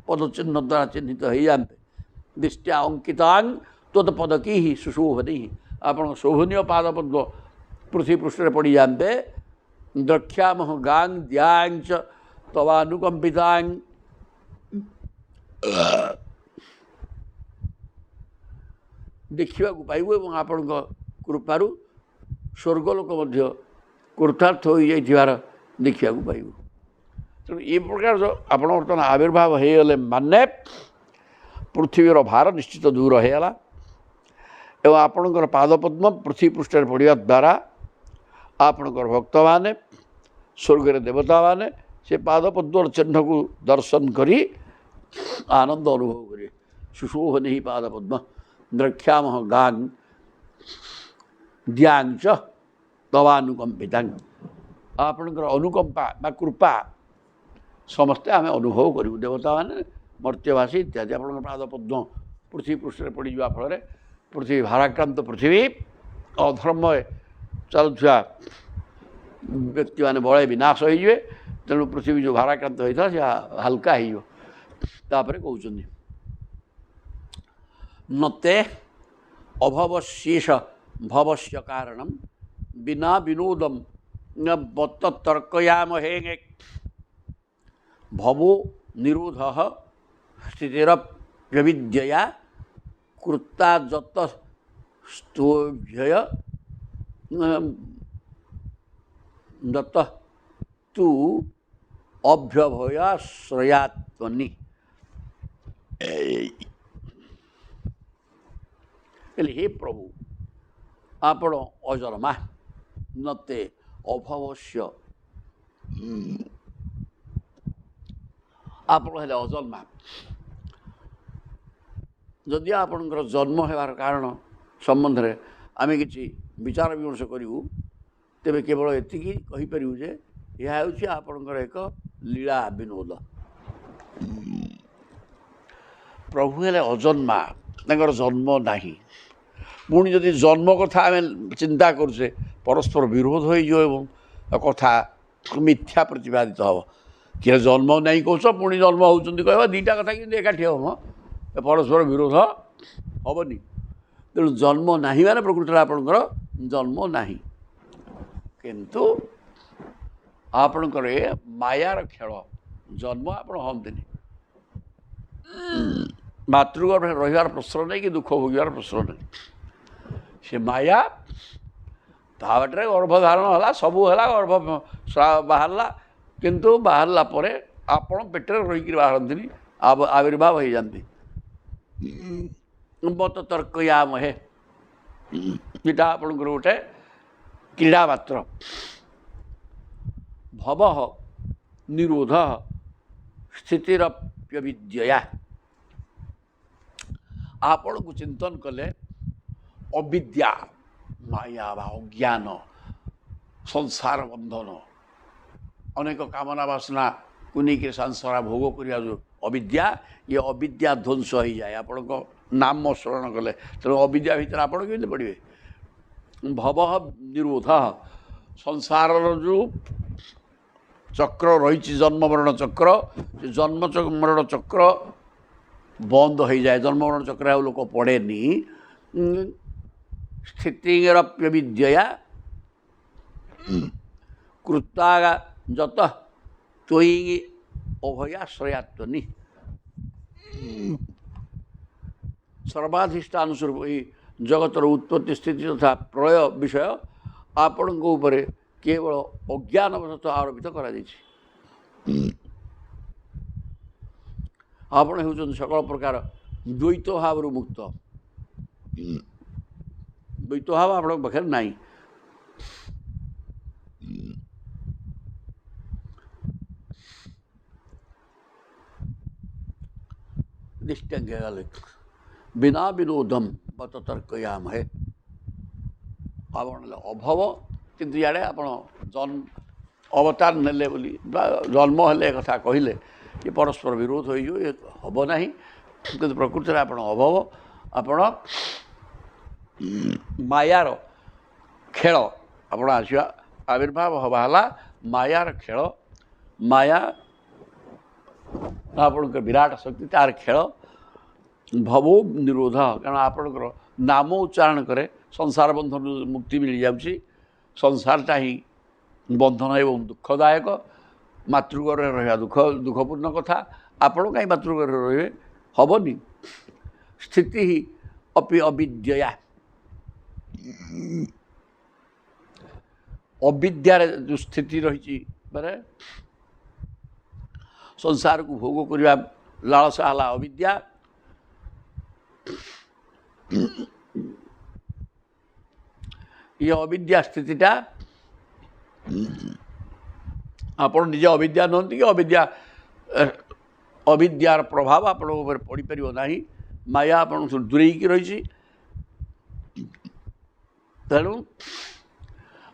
ପଦ ଚିହ୍ନ ଦ୍ୱାରା ଚିହ୍ନିତ ହେଇଯାଆନ୍ତେ। ଦୃଷ୍ଟ୍ୟା ଅଙ୍କିତାଂ ତୋତ ପଦ କି ହି ସୁଶୋଭନୀ, ଆପଣଙ୍କ ଶୋଭନୀୟ ପାଦ ପଦ୍ମ ପୃଥିବୀ ପୃଷ୍ଠରେ ପଡ଼ିଯାଆନ୍ତେ। ଦ୍ରକ୍ଷ୍ୟାମଃ ଗାଂ ଦ୍ୟାଞ୍ଚ ତବାନୁକମ୍ପିତାଂ, ଦେଖିବାକୁ ପାଇବୁ ଏବଂ ଆପଣଙ୍କ କୃପାରୁ ସ୍ୱର୍ଗଲୋକ ମଧ୍ୟ କୃତାର୍ଥ ହୋଇଯାଇଥିବାର ଦେଖିବାକୁ ପାଇବୁ। ତେଣୁ ଏ ପ୍ରକାର ଆପଣ ବର୍ତ୍ତମାନ ଆବିର୍ଭାବ ହୋଇଗଲେ ମାନେ ପୃଥିବୀର ଭାର ନିଶ୍ଚିତ ଦୂର ହୋଇଗଲା ଏବଂ ଆପଣଙ୍କର ପାଦପଦ୍ମ ପୃଥିବୀ ପୃଷ୍ଠରେ ପଡ଼ିବା ଦ୍ୱାରା ଆପଣଙ୍କର ଭକ୍ତମାନେ, ସ୍ୱର୍ଗରେ ଦେବତାମାନେ ସେ ପାଦପଦ୍ମର ଚିହ୍ନକୁ ଦର୍ଶନ କରି ଆନନ୍ଦ ଅନୁଭବ କରିବେ। ସୁଶୋଭନୀ ହି ପାଦପଦ୍ମ ଦ୍ରକ୍ଷ୍ୟାମଃ ଗାଂ ଦ୍ୟାଞ୍ଚ ତବାନୁକମ୍ପିତାଂ, ଆପଣଙ୍କର ଅନୁକମ୍ପା ବା କୃପା ସମସ୍ତେ ଆମେ ଅନୁଭବ କରିବୁ। ଦେବତାମାନେ, ମର୍ତ୍ତ୍ୟବାସୀ ଇତ୍ୟାଦି ଆପଣଙ୍କର ପାଦପଦ୍ମ ପୃଥିବୀ ପୃଷ୍ଠରେ ପଡ଼ିଯିବା ଫଳରେ ପୃଥିବୀ ଭାରାକ୍ରାନ୍ତ ପୃଥିବୀ, ଅଧର୍ମରେ ଚାଲୁଥିବା ବ୍ୟକ୍ତିମାନେ ବଳେ ବିନାଶ ହୋଇଯିବେ। ତେଣୁ ପୃଥିବୀ ଯେଉଁ ଭାରାକ୍ରାନ୍ତ ହୋଇଥିଲା ସେ ହାଲକା ହୋଇଯିବ। ତାପରେ କହୁଛନ୍ତି ନତେ ଅଭବଶେଷ ଭବସ୍ୟ କାରଣಂ ବିନା ବିନୋଦମ୍ ন বত তর্কয়ামহে ভবো নিরোধ স্থিতিরপ্যবিদ্যয়া কৃতা যত স্তোভ্যয় দত তু অভ্যভয়াশ্রয়াত্মনি। হে প্রভু, ଆପଣ ଅଜନ୍ମା, ନତେ ଅଭବଶ୍ୟ, ଆପଣ ହେଲେ ଅଜନ୍ମା। ଯଦି ଆପଣଙ୍କର ଜନ୍ମ ହେବାର କାରଣ ସମ୍ବନ୍ଧରେ ଆମେ କିଛି ବିଚାର ବିମର୍ଶ କରିବୁ, ତେବେ କେବଳ ଏତିକି କହିପାରିବୁ ଯେ ଏହା ହେଉଛି ଆପଣଙ୍କର ଏକ ଲୀଳା ବିନୋଦ। ପ୍ରଭୁ ହେଲେ ଅଜନ୍ମା, ତାଙ୍କର ଜନ୍ମ ନାହିଁ। ପୁଣି ଯଦି ଜନ୍ମ କଥା ଆମେ ଚିନ୍ତା କରୁଛେ, ପରସ୍ପର ବିରୋଧ ହୋଇଯିବ ଏବଂ କଥା ମିଥ୍ୟା ପ୍ରତିପାଦିତ ହେବ। କିଏ ଜନ୍ମ ନାହିଁ କହୁଛ, ପୁଣି ଜନ୍ମ ହେଉଛନ୍ତି କହିବ, ଦୁଇଟା କଥା କିନ୍ତୁ ଏକାଠି ହେବ। ପରସ୍ପର ବିରୋଧ ହେବନି। ତେଣୁ ଜନ୍ମ ନାହିଁ ମାନେ ପ୍ରକୃତରେ ଆପଣଙ୍କର ଜନ୍ମ ନାହିଁ, କିନ୍ତୁ ଆପଣଙ୍କର ଏ ମାୟାର ଖେଳ। ଜନ୍ମ ଆପଣ ହୁଅନ୍ତିନି। ମାତୃଗର୍ଭରେ ରହିବାର ପ୍ରଶ୍ନ ନାହିଁ କି ଦୁଃଖ ଭୋଗିବାର ପ୍ରଶ୍ନ ନାହିଁ। ସେ ମାୟା ତା ବାଟରେ ଗର୍ଭଧାରଣ ହେଲା, ସବୁ ହେଲା, ଗର୍ଭ ବାହାରିଲା, କିନ୍ତୁ ବାହାରିଲା ପରେ ଆପଣ ପେଟରେ ରହିକିରି ବାହାରନ୍ତିନି, ଆବିର୍ଭାବ ହେଇଯାନ୍ତି। ବତ ତର୍କୟାମହେ, ଏଇଟା ଆପଣଙ୍କର ଗୋଟେ କ୍ରୀଡ଼ା ମାତ୍ର। ଭବ ନିରୋଧ ସ୍ଥିତିରପ୍ୟବିଦ୍ୟୟା, ଆପଣଙ୍କୁ ଚିନ୍ତନ କଲେ ଅବିଦ୍ୟା, ମାୟା ବା ଅଜ୍ଞାନ, ସଂସାର ବନ୍ଧନ, ଅନେକ କାମନା ବାସନାକୁ ନେଇକରି ସଂସାର ଭୋଗ କରିବା ଯେଉଁ ଅବିଦ୍ୟା, ଏ ଅବିଦ୍ୟା ଧ୍ୱଂସ ହୋଇଯାଏ ଆପଣଙ୍କ ନାମ ସ୍ମରଣ କଲେ। ତେଣୁ ଅବିଦ୍ୟା ଭିତରେ ଆପଣ କେମିତି ପଡ଼ିବେ? ଭବ ନିରୋଧ, ସଂସାରର ଯେଉଁ ଚକ୍ର ରହିଛି, ଜନ୍ମ ମରଣ ଚକ୍ର, ସେ ଜନ୍ମ ମରଣ ଚକ୍ର ବନ୍ଦ ହୋଇଯାଏ। ଜନ୍ମ ମରଣ ଚକ୍ର ଆଉ ଲୋକ ପଡ଼େନି। ସ୍ଥିତିରପ୍ୟବିଦ୍ୟୟା କୃତା ଯତ ତ୍ୱୟି ଅଭୟାଶ୍ରୟାତ୍ମନି। ସର୍ବାଧିଷ୍ଠାନ ସ୍ୱରୂପ ଏହି ଜଗତର ଉତ୍ପତ୍ତି ସ୍ଥିତି ତଥା ପ୍ରଳୟ ବିଷୟ ଆପଣଙ୍କ ଉପରେ କେବଳ ଅଜ୍ଞାନବଶତଃ ଆରୋପିତ କରାଯାଇଛି। ଆପଣ ହେଉଛନ୍ତି ସକଳ ପ୍ରକାର ଦ୍ୱୈତ ଭାବରୁ ମୁକ୍ତ। ଦ୍ୱୈତ ଭାବ ଆପଣଙ୍କ ପାଖରେ ନାହିଁ। ଦୃଷ୍ଟାଙ୍ଗ ଗଲେ ବିନା ବିନୋଦମ୍ ବତ ତର୍କୟାମହେ, ଆପଣ ହେଲେ ଅଭବ, କିନ୍ତୁ ଇଆଡ଼େ ଆପଣ ଅବତାର ନେଲେ ବୋଲି ବା ଜନ୍ମ ହେଲେ କଥା କହିଲେ ଯେ ପରସ୍ପର ବିରୋଧ ହୋଇଯିବ, ଏ ହେବ ନାହିଁ। କିନ୍ତୁ ପ୍ରକୃତିରେ ଆପଣ ଅଭାବ, ଆପଣ ମାୟାର ଖେଳ, ଆପଣ ଆସିବା ଆବିର୍ଭାବ ହେବା ହେଲା ମାୟାର ଖେଳ। ମାୟା ଆପଣଙ୍କ ବିରାଟ ଶକ୍ତି, ତାର ଖେଳ। ଭବୋ ନିରୋଧ, କାରଣ ଆପଣଙ୍କର ନାମ ଉଚ୍ଚାରଣ କରେ ସଂସାର ବନ୍ଧନରୁ ମୁକ୍ତି ମିଳିଯାଉଛି। ସଂସାରଟା ହିଁ ବନ୍ଧନ ଏବଂ ଦୁଃଖଦାୟକ। ମାତୃଗର୍ଭରେ ରହିବା ଦୁଃଖପୂର୍ଣ୍ଣ କଥା। ଆପଣ କାହିଁ ମାତୃଗର୍ଭରେ ରହିବେ? ହେବନି। ସ୍ଥିତି ଅପି ଅବିଦ୍ୟା, ଅବିଦ୍ୟାରେ ଯେଉଁ ସ୍ଥିତି ରହିଛି ମାନେ ସଂସାରକୁ ଭୋଗ କରିବା ଲାଳସା ହେଲା ଅବିଦ୍ୟା। ये अविद्या स्थितिटा आपण निजे अविद्या नहंती कि अविद्यार प्रभाव आपण ऊपर पड़ पार ना। माया आपण दूरेकी रही। तेणु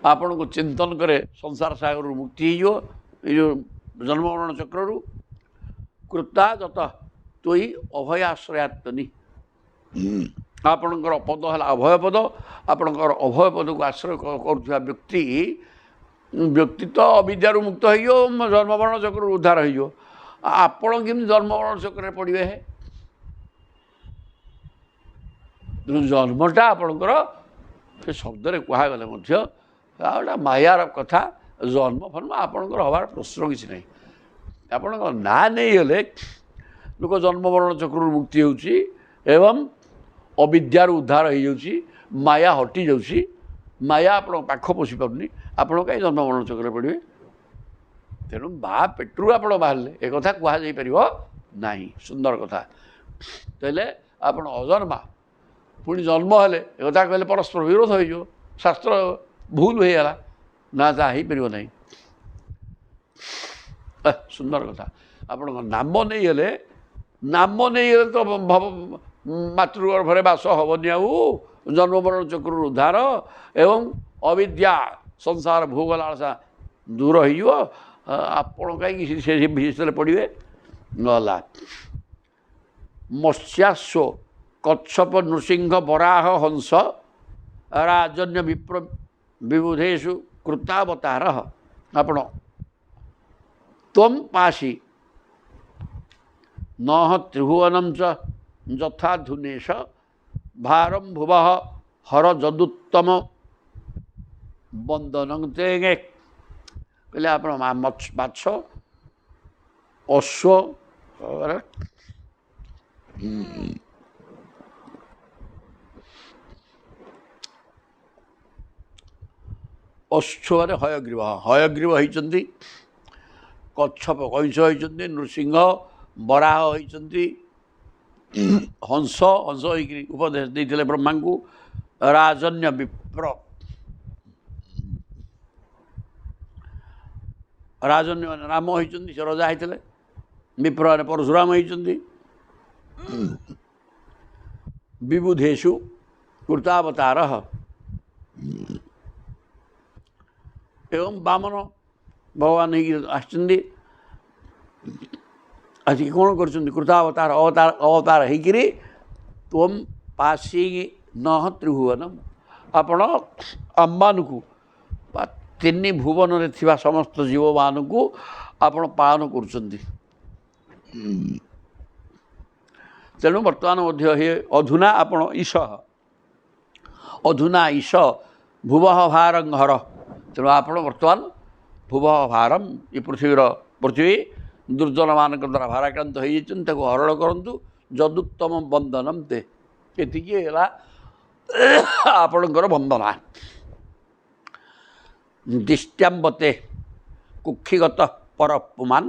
आपण को चिंतन करे संसार सागर मुक्ति हो जो जन्म मरण चक्रु कृता जत तोई अभयाश्रयात्नी। आपणकर पद है अभय पद। आपणकर अभय पद को आश्रय करुवा व्यक्ति तो अविद्यारू मुक्त हो जन्म मरण चक्र उद्धार हो। आपण केमि जन्म मरण चक्र पड़े है? जन्मटा आपणकर से शब्द कहगले गोटा मायार कथा। जन्म फन्म आपणकर हबार प्रश्न किसी ना। आपण ना नहीं गले लोक जन्म मरण चक्र मुक्ति होउची एवं अविद्यार उद्धार हो जाउची। माया हटि जाउची। माया आपण पाख पोषि पारुनी। आपण कहीं जन्म मरण चक्र पड़े? तेणु बा पेट्रु आप बाहर एक कथा कहुपर ना। सुंदर कथा तेल आप अजन्मा पुणी जन्म हेले एक कथा कहले परस्पर विरोध हो। शास्त्र भूल होगा ना, ता हो पार ना। सुंदर कथा। आप नाम नहीं गले, नाम नहीं गले तो मातृगर्भरे बास हेनी। आउ जन्म मरण चक्र उद्धार एवं अविद्या संसार भोग लालसा दूर हो। आपण कहीं से विषय पड़े गला। मत्स्याश्व कच्छप नृसिंह बराह हंस राजन्य विप्र विबुधेषु कृतावतार। आपण तम पाशी नह त्रिभुवनम च यथा धुनेश भारम भुव हर जदुत्तम बंदन तेगे। कहले आप माछ अश्व अश्वरे हयग्रीव हयग्रीव होती। कच्छप कंस होती। नृसिंह बराह होती। हंस हंस उपदेश देते ब्रह्मा को। राजन्य विप्र राजन्य राम होती से रजा होते। विप्र परशुराम होती। विबुधेषु कृतावतार एवं बामन भगवान आसचंदी। आज कौन कर कृतावतार अवतार अवतार होकर तुम पासी न त्रिभुवनम। आपण अम्बान को तीन भुवन में थिबा समस्त जीव मान को आपण पालन करुचंदी। तेणु बर्तमान हे अधुना आपण ईश अधुना ईश भुव भारंहर। तेणु आप बर्तमान भुव भारम ये पृथ्वी दुर्जन मान द्वारा भाराक्रांत हो हरण करूँ। जदुत्तम बंदनम ते ये आपणकर वंदना। दिष्ट्यांबते कुक्षिगत परपुमान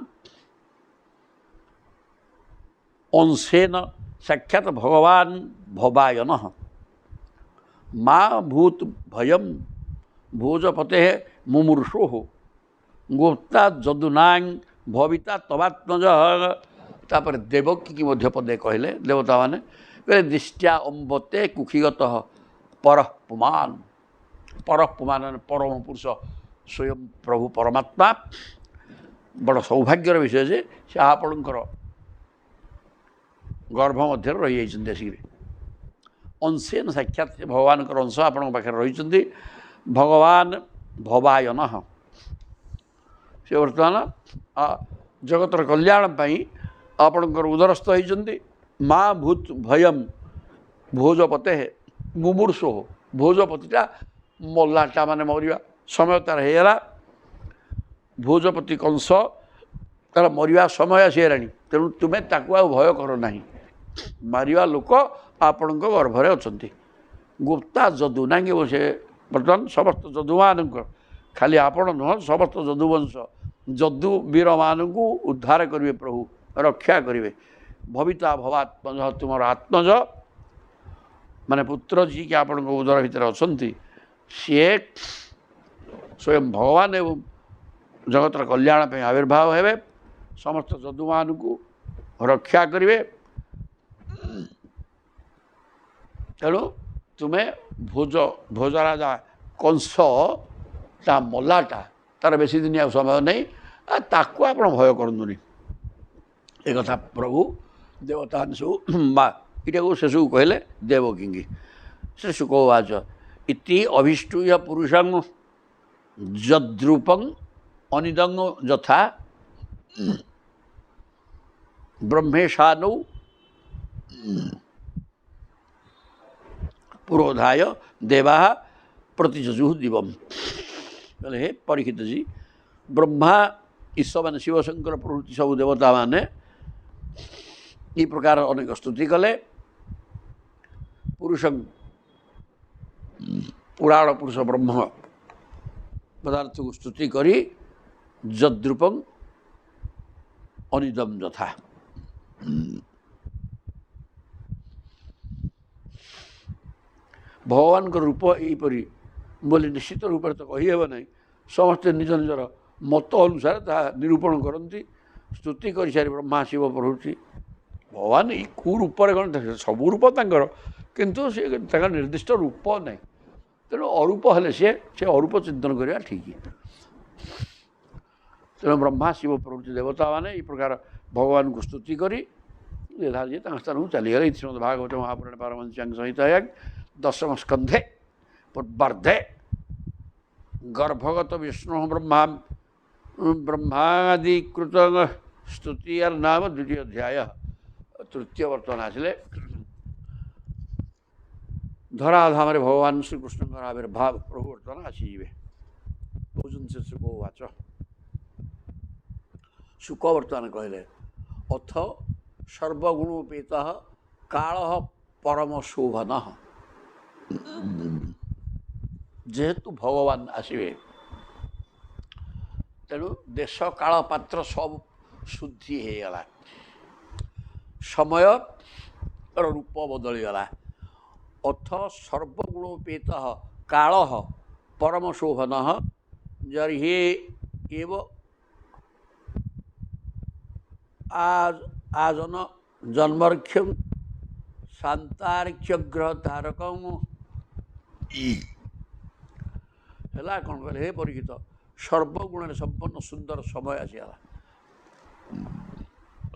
अंशेन साक्षात भगवान भवायन। माँ भूत भयम भोजपते मुमूर्षो गोप्ता जदुनांग भविता तवात्मज। तापर देवकी की मध्य पदे कहले देवता माने कहले दृष्टिया अम्बते कुक्षिगत परपुमान। परपुमान परम पुरुष ସ୍ୱୟଂ ପ୍ରଭୁ ପରମାତ୍ମା ବଡ଼ ସୌଭାଗ୍ୟର ବିଷୟ ଯେ ସେ ଆପଣଙ୍କର ଗର୍ଭ ମଧ୍ୟରେ ରହିଯାଇଛନ୍ତି ଆସିକିରି ଅଂଶେନ ସାକ୍ଷାତ ଭଗବାନଙ୍କର ଅଂଶ ଆପଣଙ୍କ ପାଖରେ ରହିଛନ୍ତି। ଭଗବାନ ଭବାୟନ ସେ ବର୍ତ୍ତମାନ ଜଗତର କଲ୍ୟାଣ ପାଇଁ ଆପଣଙ୍କର ଉଦରସ୍ଥ ହୋଇଛନ୍ତି। ମା ଭୂତ ଭୟମ ଭୋଜପତେ ମୁମୂର୍ଷୁ ଭୋଜପତିଟା ମଲାଟା ମାନେ ମରିବା ସମୟ ତାର ହେଇଗଲା। ଭୋଜପତି କଂସ ତାର ମରିବା ସମୟ ଆସିଗଲାଣି, ତେଣୁ ତୁମେ ତାକୁ ଆଉ ଭୟ କର ନାହିଁ। ମାରିବା ଲୋକ ଆପଣଙ୍କ ଗର୍ଭରେ ଅଛନ୍ତି। ଗୁପ୍ତା ଯଦୁ ନାକି ସେ ବର୍ତ୍ତମାନ ସମସ୍ତ ଯଦୁମାନଙ୍କର, ଖାଲି ଆପଣ ନୁହଁ ସମସ୍ତ ଯଦୁବଂଶ ଯଦୁ ବୀରମାନଙ୍କୁ ଉଦ୍ଧାର କରିବେ ପ୍ରଭୁ, ରକ୍ଷା କରିବେ। ଭବିତା ଭବାତ୍ମଜ ତୁମର ଆତ୍ମଜ ମାନେ ପୁତ୍ର ଯିଏକି ଆପଣଙ୍କ ଉଦର ଭିତରେ ଅଛନ୍ତି, ସିଏ ସ୍ୱୟଂ ଭଗବାନ ଏବଂ ଜଗତର କଲ୍ୟାଣ ପାଇଁ ଆବିର୍ଭାବ ହେବେ, ସମସ୍ତ ଯଦୁମାନଙ୍କୁ ରକ୍ଷା କରିବେ। ତେଣୁ ତୁମେ ଭୋଜରାଜା କଂସ ତା ମଲାଟା ତାର ବେଶୀ ଦିନ ଆଉ ସମୟ ନାହିଁ, ତାକୁ ଆପଣ ଭୟ କରନ୍ତୁନି। ଏକଥା ପ୍ରଭୁ ଦେବତାମାନେ ସବୁ ଏଇଟାକୁ ସେସବୁ କହିଲେ ଦେବକିଙ୍କି। ସେ ଶୁକୋବାଚ ଇତି ଅଭିଷ୍ଟୁୟ ପୁରୁଷଂ ଯଦ୍ରୂପଂ ଅନିଦଂ ଯଥା ବ୍ରହ୍ମେଶାନୌ ପୁରୋଧାୟ ଦେବା ପ୍ରତିଜୁଃ ଦିବମ। କହିଲେ ହେ ପରୀକ୍ଷିତଜୀ, ବ୍ରହ୍ମା ଈଶ୍ୱର ମାନେ ଶିବଶଙ୍କର ପ୍ରଭୃତି ସବୁ ଦେବତାମାନେ এই প্রকার অনেক স্তুতি কলে। পুরুষ পুরাণ পুরুষ ব্রহ্ম পদার্থକୁ ସ୍ତୁତି କରି ଯଦ୍ରୂପଂ ଅନିଦମ୍ ଯଥା ଭଗବାନଙ୍କ ରୂପ ଏହିପରି ବୋଲି ନିଶ୍ଚିତ ରୂପରେ ତ କହିହେବ ନାହିଁ। ସମସ୍ତେ ନିଜ ନିଜର ମତ ଅନୁସାରେ ତାହା ନିରୂପଣ କରନ୍ତି। ସ୍ତୁତି କରିସାରି ବ୍ରହ୍ମା ଶିବ ପ୍ରଭୃତି ଭଗବାନ ଏଇ କେଉଁ ରୂପରେ କ'ଣ ସବୁ ରୂପ ତାଙ୍କର, କିନ୍ତୁ ସେ ତାଙ୍କର ନିର୍ଦ୍ଦିଷ୍ଟ ରୂପ ନାହିଁ। ତେଣୁ ଅରୂପ ହେଲେ ସେ ଅରୂପ ଚିନ୍ତନ କରିବା ଠିକ୍। ତେଣୁ ବ୍ରହ୍ମା ଶିବ ପ୍ରଭୃତି ଦେବତାମାନେ ଏହି ପ୍ରକାର ଭଗବାନଙ୍କୁ ସ୍ତୁତି କରି ଯଥାର୍ଥୀ ତାଙ୍କ ସ୍ଥାନକୁ ଚାଲିଗଲେ। ଇତି ଶ୍ରୀମଦ୍ ଭାଗବତ ମହାପୁରାଣ ପାରମହଂସ୍ୟାଂ ସଂହିତାୟାଂ ଦଶମ ସ୍କନ୍ଧେ ପୂର୍ବାର୍ଦ୍ଧେ ଗର୍ଭଗତ ବିଷ୍ଣୁ ବ୍ରହ୍ମାଦିକୃତ ସ୍ତୁତିର ନାମ ଦ୍ୱିତୀୟ ଅଧ୍ୟାୟ ତୃତୀୟ ବର୍ତ୍ତମାନ ଆସିଲେ। ଧରାଧାମରେ ଭଗବାନ ଶ୍ରୀକୃଷ୍ଣଙ୍କର ଆବିର୍ଭାବ ପ୍ରଭୁ ବର୍ତ୍ତମାନ ଆସିଯିବେ। କହୁଛନ୍ତି ସେ ଶୁକ ବାଚ ଶୁକ ବର୍ତ୍ତମାନ କହିଲେ ଅଥ ସର୍ବଗୁଣୋପେତ କାଳ ପରମ ଶୋଭନ। ଯେହେତୁ ଭଗବାନ ଆସିବେ, ତେଣୁ ଦେଶ କାଳ ପାତ୍ର ସବୁ ଶୁଦ୍ଧି ହେଇଗଲା, ସମୟର ରୂପ ବଦଳିଗଲା। ଅଥ ସର୍ବଗୁଣୋପେତ କାଳ ପରମ ଶୋଭନ ଜର୍ହି ଏବ ଆଜନ ଜନ୍ମର୍କ୍ଷମ ଶାନ୍ତାର୍କ୍ଷ୍ୟଗ୍ରହ ତାରକଂ। ହେଲା କ'ଣ କହିଲେ ହେ ପରୀକ୍ଷିତ, ସର୍ବଗୁଣରେ ସମ୍ପନ୍ନ ସୁନ୍ଦର ସମୟ ଆସିଗଲା।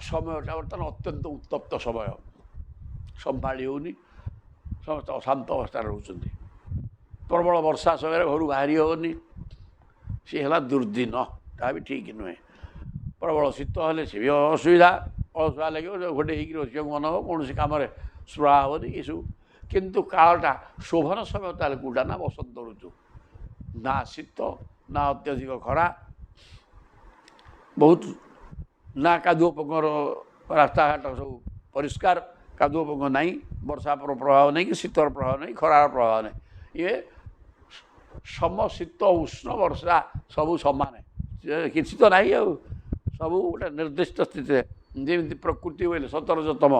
ସମୟଟା ବର୍ତ୍ତମାନ ଅତ୍ୟନ୍ତ ଉତ୍ତପ୍ତ ସମୟ, ସମ୍ଭାଳି ହେଉନି, ସମସ୍ତେ ଅଶାନ୍ତ ଅବସ୍ଥାରେ ରହୁଛନ୍ତି। ପ୍ରବଳ ବର୍ଷା ସମୟରେ ଘରୁ ବାହାରି ହେବନି, ସିଏ ହେଲା ଦୁର୍ଦିନ, ତାହା ବି ଠିକ୍ ନୁହେଁ। ପ୍ରବଳ ଶୀତ ହେଲେ ସେ ବି ଅସୁବିଧା, ଅଳସୁଆ ଲାଗିବ, ଘୋଡ଼େଇ ହେଇକି ରସିବାକୁ ମନ ହେବ, କୌଣସି କାମରେ ସ୍ପୃହା ହେବନି ଏସବୁ। କିନ୍ତୁ କାଳଟା ଶୋଭନ ସମୟ ତାହେଲେ କେଉଁଟା ନା ବସନ୍ତ ଋତୁ। ନା ଶୀତ ନା ଅତ୍ୟଧିକ ଖରା, ବହୁତ ନା କାଦୁଅ ପଙ୍କର, ରାସ୍ତାଘାଟ ସବୁ ପରିଷ୍କାର, କାଦୁଅ ପଙ୍କ ନାହିଁ, ବର୍ଷା ପ୍ରଭାବ ନାହିଁ କି ଶୀତର ପ୍ରଭାବ ନାହିଁ, ଖରାର ପ୍ରଭାବ ନାହିଁ। ଇଏ ଶୀତ ଉଷ୍ଣ ବର୍ଷା ସବୁ ସମାନ, କିଛି ତ ନାହିଁ ଆଉ, ସବୁ ଗୋଟେ ନିର୍ଦ୍ଦିଷ୍ଟ ସ୍ଥିତିରେ। ଯେମିତି ପ୍ରକୃତି ବୋଇଲେ ସତରଜତମ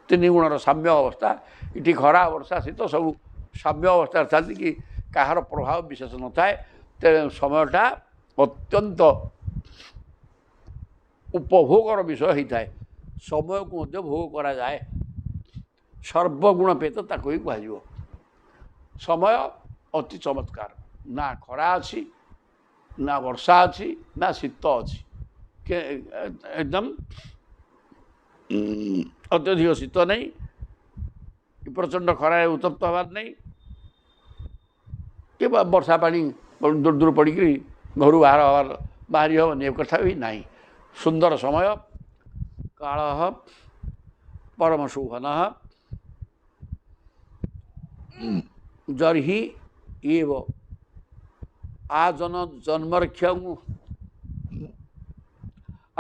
ତିନି ଗୁଣର ସାମ୍ୟ ଅବସ୍ଥା, ଏଠି ଖରା ବର୍ଷା ଶୀତ ସବୁ ସାମ୍ୟ ଅବସ୍ଥାରେ ଥାନ୍ତି କି କାହାର ପ୍ରଭାବ ବିଶେଷ ନଥାଏ। ତେଣୁ ସମୟଟା ଅତ୍ୟନ୍ତ ଉପଭୋଗର ବିଷୟ ହୋଇଥାଏ। ସମୟକୁ ମଧ୍ୟ ଭୋଗ କରାଯାଏ। ସର୍ବଗୁଣ ପେତ ତାକୁ ହିଁ କୁହାଯିବ। ସମୟ ଅତି ଚମତ୍କାର, ନା ଖରା ଅଛି ନା ବର୍ଷା ଅଛି ନା ଶୀତ ଅଛି, ଏକଦମ ଅତ୍ୟଧିକ ଶୀତ ନାହିଁ କି ପ୍ରଚଣ୍ଡ ଖରାରେ ଉତ୍ତପ୍ତ ହେବାର ନାହିଁ କି ବର୍ଷା ପାଣି ଦୂର ଦୂର ପଡ଼ିକିରି ଘରୁ ବାହାରି ହେବନି, ଏ କଥା ବି ନାହିଁ। ସୁନ୍ଦର ସମୟ, କାଳ ପରମ ଶୋଭନ ଜର୍ହି ଏବ ଆଜନ ଜନ୍ମରକ୍ଷଙ୍କୁ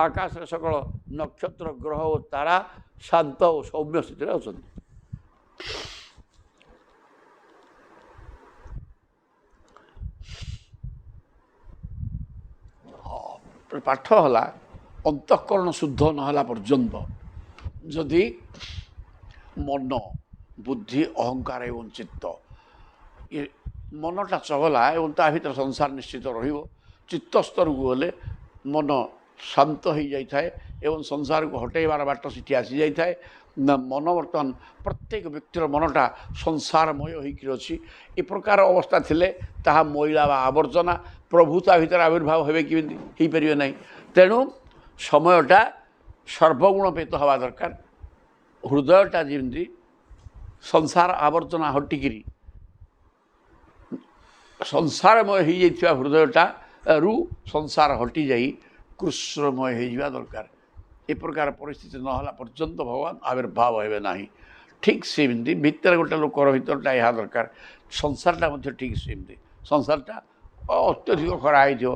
ଆକାଶରେ ସକଳ ନକ୍ଷତ୍ର ଗ୍ରହ ଓ ତାରା ଶାନ୍ତ ଓ ସୌମ୍ୟ ସ୍ଥିତିରେ ଅଛନ୍ତି। ପାଠ ହେଲା ଅନ୍ତଃକରଣ ଶୁଦ୍ଧ ନହେଲା ପର୍ଯ୍ୟନ୍ତ ଯଦି ମନ, ବୁଦ୍ଧି, ଅହଙ୍କାର ଏବଂ ଚିତ୍ତ, ମନଟା ଚଗଲା ଏବଂ ତା ଭିତରେ ସଂସାର ନିଶ୍ଚିତ ରହିବ। ଚିତ୍ତ ସ୍ତରକୁ ଗଲେ ମନ ଶାନ୍ତ ହୋଇଯାଇଥାଏ ଏବଂ ସଂସାରକୁ ହଟେଇବାର ବାଟ ସେଠି ଆସିଯାଇଥାଏ। ମନ ବର୍ତ୍ତମାନ ପ୍ରତ୍ୟେକ ବ୍ୟକ୍ତିର ମନଟା ସଂସାରମୟ ହୋଇକରି ଅଛି। ଏ ପ୍ରକାର ଅବସ୍ଥା ଥିଲେ ତାହା ମଇଳା ବା ଆବର୍ଜନା, ପ୍ରଭୁ ତା ଭିତରେ ଆବିର୍ଭାବ ହେବେ କେମିତି? ହେଇପାରିବେ ନାହିଁ। ତେଣୁ ସମୟଟା ସର୍ବଗୁଣପେତ ହେବା ଦରକାର। ହୃଦୟଟା ଯେମିତି ସଂସାର ଆବର୍ଜନା ହଟିକିରି ସଂସାରମୟ ହୋଇଯାଇଥିବା ହୃଦୟଟାରୁ ସଂସାର ହଟିଯାଇ କୃଷ୍ଣମୟ ହୋଇଯିବା ଦରକାର। ଏ ପ୍ରକାର ପରିସ୍ଥିତି ନହେଲା ପର୍ଯ୍ୟନ୍ତ ଭଗବାନ ଆବିର୍ଭାବ ହେବେ ନାହିଁ। ଠିକ୍ ସେମିତି ଭିତରେ ଗୋଟେ ଲୋକର ଭିତରଟା ଏହା ଦରକାର। ସଂସାରଟା ମଧ୍ୟ ଠିକ୍ ସେମିତି। ସଂସାରଟା ଅତ୍ୟଧିକ ଖରା ହେଇଥିବ,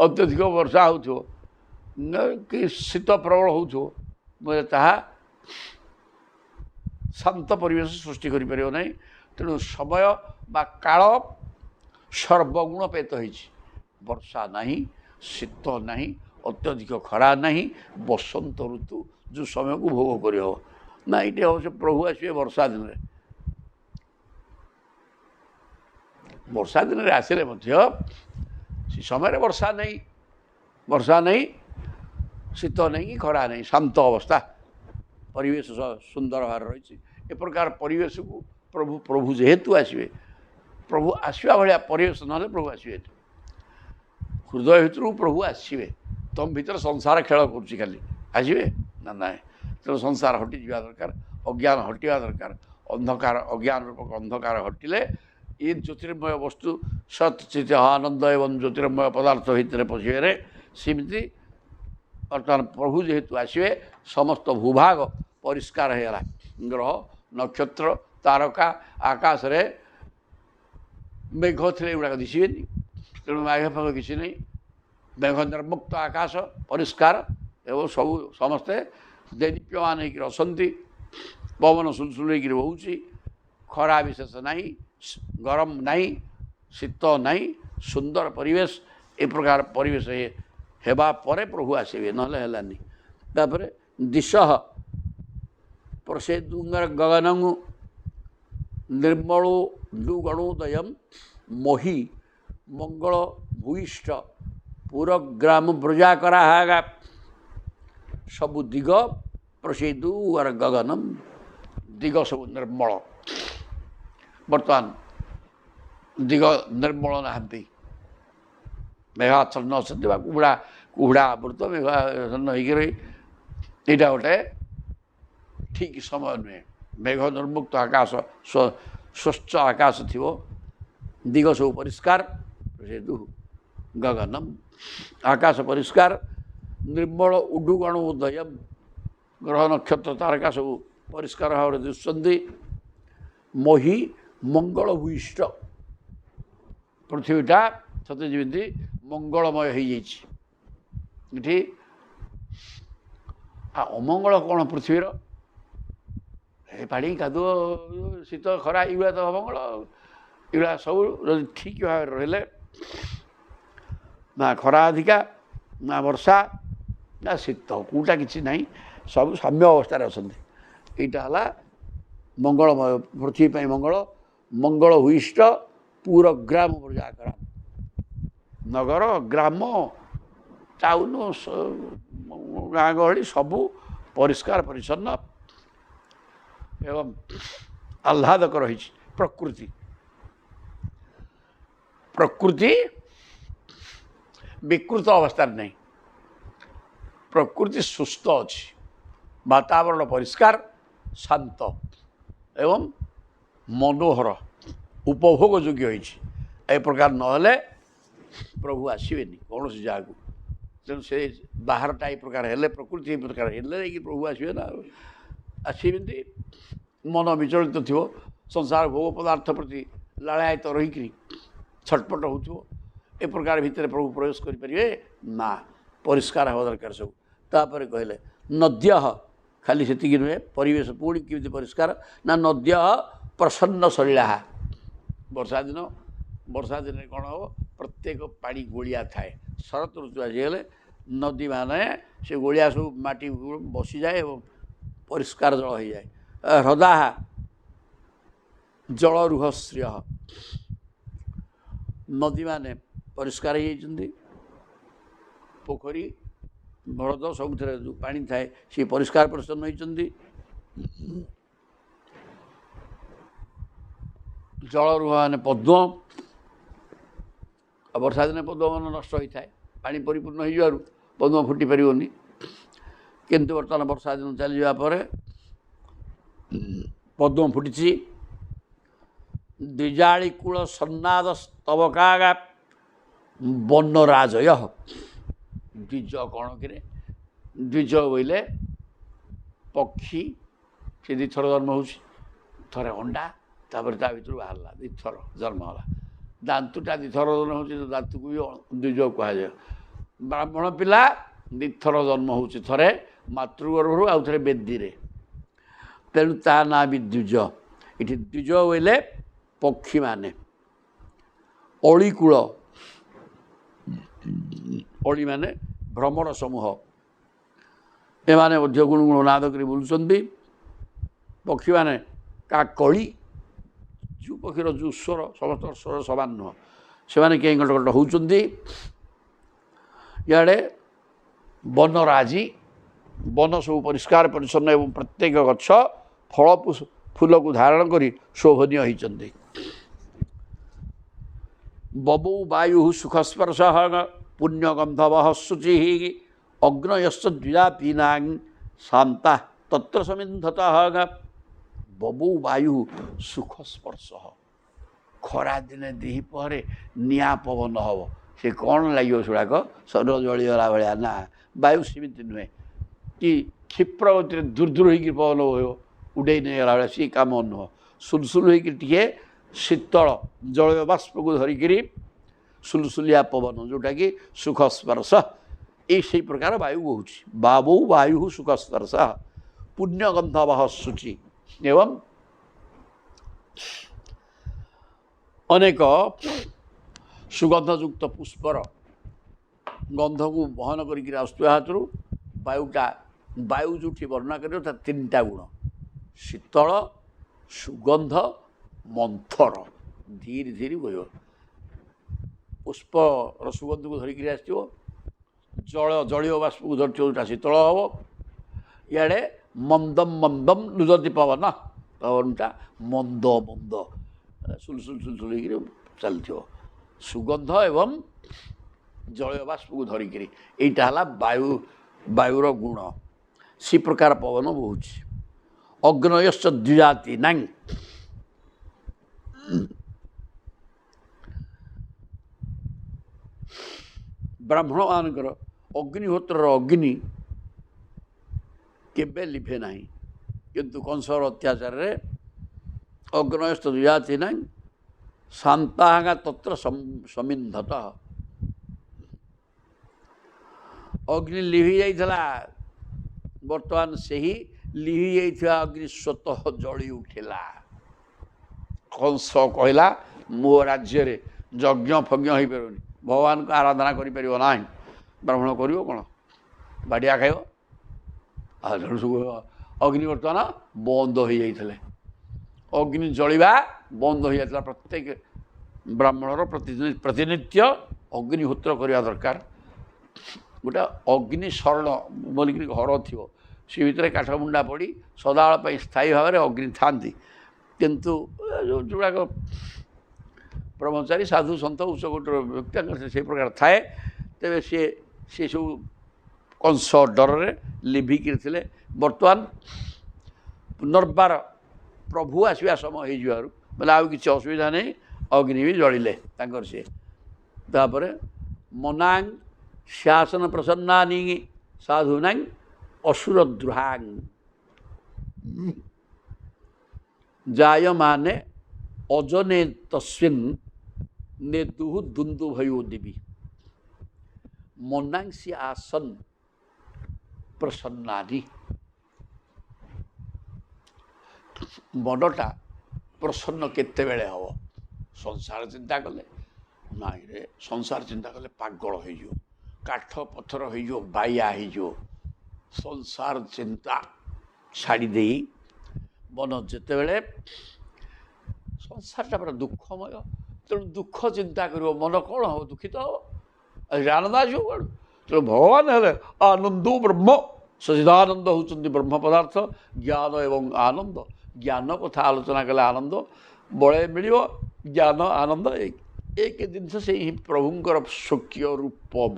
ଅତ୍ୟଧିକ ବର୍ଷା ହେଉଥିବ କି ଶୀତ ପ୍ରବଳ ହେଉଥିବ, ତାହା ଶାନ୍ତ ପରିବେଶ ସୃଷ୍ଟି କରିପାରିବ ନାହିଁ। ତେଣୁ ସମୟ ବା କାଳ ସର୍ବଗୁଣପେତ ହେଇଛି। ବର୍ଷା ନାହିଁ, ଶୀତ ନାହିଁ, ଅତ୍ୟଧିକ ଖରା ନାହିଁ, ବସନ୍ତ ଋତୁ ଯେଉଁ ସମୟକୁ ଭୋଗ କରିହେବ ନା। ଏଇଠି ଅବଶ୍ୟ ପ୍ରଭୁ ଆସିବେ ବର୍ଷା ଦିନରେ। ବର୍ଷା ଦିନରେ ଆସିଲେ ମଧ୍ୟ ସେ ସମୟରେ ବର୍ଷା ନାହିଁ, ଶୀତ ନାହିଁ କି ଖରା ନାହିଁ, ଶାନ୍ତ ଅବସ୍ଥା, ପରିବେଶ ସୁନ୍ଦର ଭାବରେ ରହିଛି। ଏ ପ୍ରକାର ପରିବେଶକୁ ପ୍ରଭୁ ଯେହେତୁ ଆସିବେ, ପ୍ରଭୁ ଆସିବା ଭଳିଆ ପରିବେଶ ନହେଲେ ପ୍ରଭୁ ଆସିବେନି। ହୃଦୟ ଭିତରକୁ ପ୍ରଭୁ ଆସିବେ। ତମ ଭିତରେ ସଂସାର ଖେଳ କରୁଛି ଖାଲି, ଆସିବେ ନା ନାହିଁ? ତେଣୁ ସଂସାର ହଟିଯିବା ଦରକାର, ଅଜ୍ଞାନ ହଟିବା ଦରକାର। ଅନ୍ଧକାର, ଅଜ୍ଞାନ ରୂପକ ଅନ୍ଧକାର ହଟିଲେ ଏ ଜ୍ୟୋତିର୍ମୟ ବସ୍ତୁ ସତ୍ ଚିତ ଆନନ୍ଦ ଏବଂ ଜ୍ୟୋତିର୍ମୟ ପଦାର୍ଥ ଭିତରେ ପଶିବାରେ ସେମିତି ବର୍ତ୍ତମାନ ପ୍ରଭୁ ଯେହେତୁ ଆସିବେ ସମସ୍ତ ଭୂଭାଗ ପରିଷ୍କାର ହୋଇଗଲା। ଗ୍ରହ, ନକ୍ଷତ୍ର, ତାରକା, ଆକାଶରେ ମେଘ ଥିଲେ ଏଗୁଡ଼ାକ ଦିଶିବେନି। ତେଣୁ ମେଘ ଫେଘ କିଛି ନାହିଁ। ମେଘ ନିର୍ମୁକ୍ତ ଆକାଶ ପରିଷ୍କାର ଏବଂ ସମସ୍ତେ ଦୈଦୀପ୍ୟମାନ ହେଇକିରି ଅଛନ୍ତି। ପବନ ସୁଲସୁଲ ହେଇକିରି ବହୁଛି। ଖରା ବିଶେଷ ନାହିଁ, ଗରମ ନାହିଁ, ଶୀତ ନାହିଁ, ସୁନ୍ଦର ପରିବେଶ। ଏ ପ୍ରକାର ପରିବେଶ ହେବା ପରେ ପ୍ରଭୁ ଆସିବେ, ନହେଲେ ହେଲାନି। ତାପରେ ଦିଶଃ ପ୍ରସେଦୁଙ୍ଗର ଗଗନଙ୍ଗୁ ନିର୍ମଳୋ ଦୁଗଣୋଦୟମ୍ ମହି ମଙ୍ଗଳ ଭୂଇଷ୍ଠ ପୁରଗ୍ରାମ ବ୍ରଜା କରାହାଗା ସବୁ ଦିଗ ପ୍ରସିଦୁ ଆର ଗଗନମ୍। ଦିଗ ସବୁ ନିର୍ମଳ। ବର୍ତ୍ତମାନ ଦିଗ ନିର୍ମଳ ନାହାନ୍ତି। ମେଘାଚ୍ଛନ୍ନ ଅଛନ୍ତି ବା କୁହୁଡ଼ା ଆବୃତ ମେଘାଚ୍ଛନ୍ନ ହେଇକି ରହି, ଏଇଟା ଗୋଟେ ଠିକ୍ ସମୟ ନୁହେଁ। ମେଘ ନିର୍ମୁକ୍ତ ଆକାଶ, ସ୍ୱଚ୍ଛ ଆକାଶ ଥିବ, ଦିଗ ସବୁ ପରିଷ୍କାର, ସେତୁ ଗଗନମ୍ ଆକାଶ ପରିଷ୍କାର, ନିର୍ମଳ ଉଡୁଗଣ ଉଦୟମ୍ ଗ୍ରହ ନକ୍ଷତ୍ର ତାରକା ସବୁ ପରିଷ୍କାର ଭାବରେ ଦିଶୁଛନ୍ତି। ମହି ମଙ୍ଗଳ ଭୂଇଷ୍ଠ, ପୃଥିବୀଟା ସତେ ଯେମିତି ମଙ୍ଗଳମୟ ହେଇଯାଇଛି। ଏଠି ଅମଙ୍ଗଳ କ'ଣ ପୃଥିବୀର? ଏ ପାଣି କାଦୁଅ, ଶୀତ ଖରା, ଏଇଗୁଡ଼ା ତ ଅମଙ୍ଗଳ। ଏଗୁଡ଼ା ସବୁ ଯଦି ଠିକ୍ ଭାବରେ ରହିଲେ, ନା ଖରା ଅଧିକା, ନା ବର୍ଷା, ନା ଶୀତ, କେଉଁଟା କିଛି ନାହିଁ, ସବୁ ସାମ୍ୟ ଅବସ୍ଥାରେ ଅଛନ୍ତି। ଏଇଟା ହେଲା ମଙ୍ଗଳମୟ, ପୃଥିବୀ ପାଇଁ ମଙ୍ଗଳ। ମଙ୍ଗଳ ଭୂଇଷ୍ଠ ପୁରଗ୍ରାମ ପ୍ରଜାକର, ନଗର, ଗ୍ରାମ, ଟାଉନ, ଗାଁ ଗହଳି ସବୁ ପରିଷ୍କାର ପରିଚ୍ଛନ୍ନ ଏବଂ ଆହ୍ଲାଦକ ରହିଛି। ପ୍ରକୃତି विकृत अवस्था नहीं प्रकृति सुस्थ अच्छी वातावरण परिष्कार शांत एवं मनोहर उपभोग योग्य होती प्रकार नहले प्रभु आसबे कौन जगह को तेणु से बाहरटा ये प्रकार हेले प्रकृति ये प्रकार हेले कि प्रभु आसबे ना आसमती मन विचलित थो संसार भोग पदार्थ प्रति लालायित रहीकि छटपट हो ए प्रकार भितर प्रभु प्रवेश करें ना परिष्कार हवा दरकार सब तापर कहले नद्य खाली से नुहे परिवेश पुणी केमी परिष्कार ना नद्य प्रसन्न सलिला वर्षा दिन कौन हम प्रत्येक पानी गोलिया थाए शरत ऋतु आसीगले नदी माने से गोलिया सब माटी बसी जाए और परिष्कार जल हो जाए ह्रदा जलरुह श्रिय नदी माने परिष्कार हो पोखरी भरद सब जो पानी थाए सी परिष्कार परिच्छन्न होती जलरुह माने पद्म वर्षा दिन पद्म मन नष्ट होता है पानी परिपूर्ण हो पद्म फुटी पारनी किंतु बर्तमान वर्षा दिन चली जापर पद्म फुटी द्विजाकूल सन्नाद स्तबका वनराजय द्विज कौन कि द्विज बोले पक्षी से दी थर जन्म हो थे अंडा तापर ता भर बाहर दीथर जन्म है दांतुटा दीथर जन्म हो दांत को भी द्विज कहुए ब्राह्मण पिला दीथर जन्म हो थे मातृगर्भर आउ थे बेदी तेणु ता ना भी द्विज ये द्विज बोले पक्षी माने अलीकूल अली माने भ्रमर समूह एमाने गुणगुण नाद कर बुलुंट पक्षी माने काकली जो पक्षीर जो स्वर समस्त स्वर समान नुह से कहीं गटगट होती इे वनराजी वन सब परिष्कार परिच्छन्न एवं प्रत्येक गछ फल फूल को धारण कर शोभनीय होती बबू वायु सुखस्पर्श पुण्यगंधव शुचि अग्नयश्च द्विजापीना शांता तत्र समिंधता बबू वायु सुखस्पर्श खरा दिने दीपहर निआ पवन हम से कौन लगे सेड़ाक शरीर जलीगला भाया ना वायु सेमती नुहे कि क्षिप्र गति दूर हो पवन हो उड़े नहीं गला भाया सी कम नुह सुलसुल हो शीतल जल बाष्प को धरिकी सुलसुलिया पवन जोटा कि सुखस्पर्श ये प्रकार वायु बोच बाबू वायु सुखस्पर्श पुण्यगंधव शुचि एवं अनेक सुगंधयुक्त पुष्पर गंध को बहन कर हाथ वायुटा वायु जो वर्णना कर तीन टा गुण शीतल सुगंध मंथर धीरे धीरे बह पुष्पर सुगंध को धरिक जल जलीय बाष्प को धरती जोटा शीतल हम इे मंदम मंदम लुदती पवन पवनटा मंद मंद सुलसुल सुलसुल हो चलती सुगंध एवं जलीय बाष्प को धरिक यहाँ वायु वायुर गुण सी प्रकार पवन बहुत अग्नयश्च द्विजाति ना ब्राह्मण मानकर अग्निहोत्र अग्नि केबे लिभे ना किंतु कंसर अत्याचार अग्नयश्च द्विजाति ना शांता तत्र समिंधत अग्नि लिभि जाइथिला बर्तमान से ही लिभि जाइथिला अग्नि स्वतः जली उठिला कंस कहला मो राज्य रे यज्ञ फज्ञ हो पारे भगवान को आराधना करें ना ब्राह्मण कर कौन बाड़िया खाइब अग्नि बर्तमान बंद हो जाते अग्नि जलिवा बंद हो जाता प्रत्येक ब्राह्मणर प्रतिनित्य अग्निहोत्र करवा दरकार गोटे अग्नि शरण बोलिक घर थी सी भितर काठमुंडा पड़ी सदाबल स्थायी भाव में अग्नि था किंतु जोड़ाक ब्रह्मचारी साधु सन्त उच्चकोटर व्यक्ति से प्रकार थाए ତେବେ ସେ ସବୁ କଂସ ଡରରେ ଲିଭିକିରି ଥିଲେ। ବର୍ତ୍ତମାନ ପୁନର୍ବାର ପ୍ରଭୁ ଆସିବା ସମୟ ହେଇଯିବାରୁ ବୋଲେ ଆଉ କିଛି ଅସୁବିଧା ନାହିଁ, ଅଗ୍ନି ବି ଜଳିଲେ ତାଙ୍କର ସିଏ। ତାପରେ ମନାଙ୍ଗ ଶାସନ ପ୍ରସନ୍ନାନି ସାଧୁନାଙ୍ଗ ଅସୁରଦ୍ରୁହାଙ୍ଗ ଜାୟମାନେ ଅଜନେ ତସ୍ମିନ୍ ନେତୁଃ ଦୁନ୍ଦୁଭୟୋ ଦେବୀ ମନାଂସି ଆସନ ପ୍ରସନ୍ନାନି। ମନଟା ପ୍ରସନ୍ନ କେତେବେଳେ ହେବ? ସଂସାର ଚିନ୍ତା କଲେ ନାଇଁରେ, ସଂସାର ଚିନ୍ତା କଲେ ପାଗଳ ହେଇଯିବ, କାଠ ପଥର ହେଇଯିବ, ବାଇଆ ହେଇଯିବ। ସଂସାର ଚିନ୍ତା ଛାଡ଼ି ଦେଇ ମନ ଯେତେବେଳେ, ସଂସାରଟା ପୁରା ଦୁଃଖମୟ, ତେଣୁ ଦୁଃଖ ଚିନ୍ତା କରିବ, ମନ କ'ଣ ହେବ? ଦୁଃଖିତ ହେବ, ଆନନ୍ଦ ଆସିବ କୁଆଡ଼ୁ? ତେଣୁ ଭଗବାନ ହେଲେ ଆନନ୍ଦ ବ୍ରହ୍ମ, ସଚିଦାନନ୍ଦ ହେଉଛନ୍ତି ବ୍ରହ୍ମ ପଦାର୍ଥ, ଜ୍ଞାନ ଏବଂ ଆନନ୍ଦ। ଜ୍ଞାନ କଥା ଆଲୋଚନା କଲେ ଆନନ୍ଦ ବଳେ ମିଳିବ, ଜ୍ଞାନ ଆନନ୍ଦ ଏକ ଜିନିଷ ସେଇ ପ୍ରଭୁଙ୍କର ସ୍ୱକୀୟ ରୂପମ।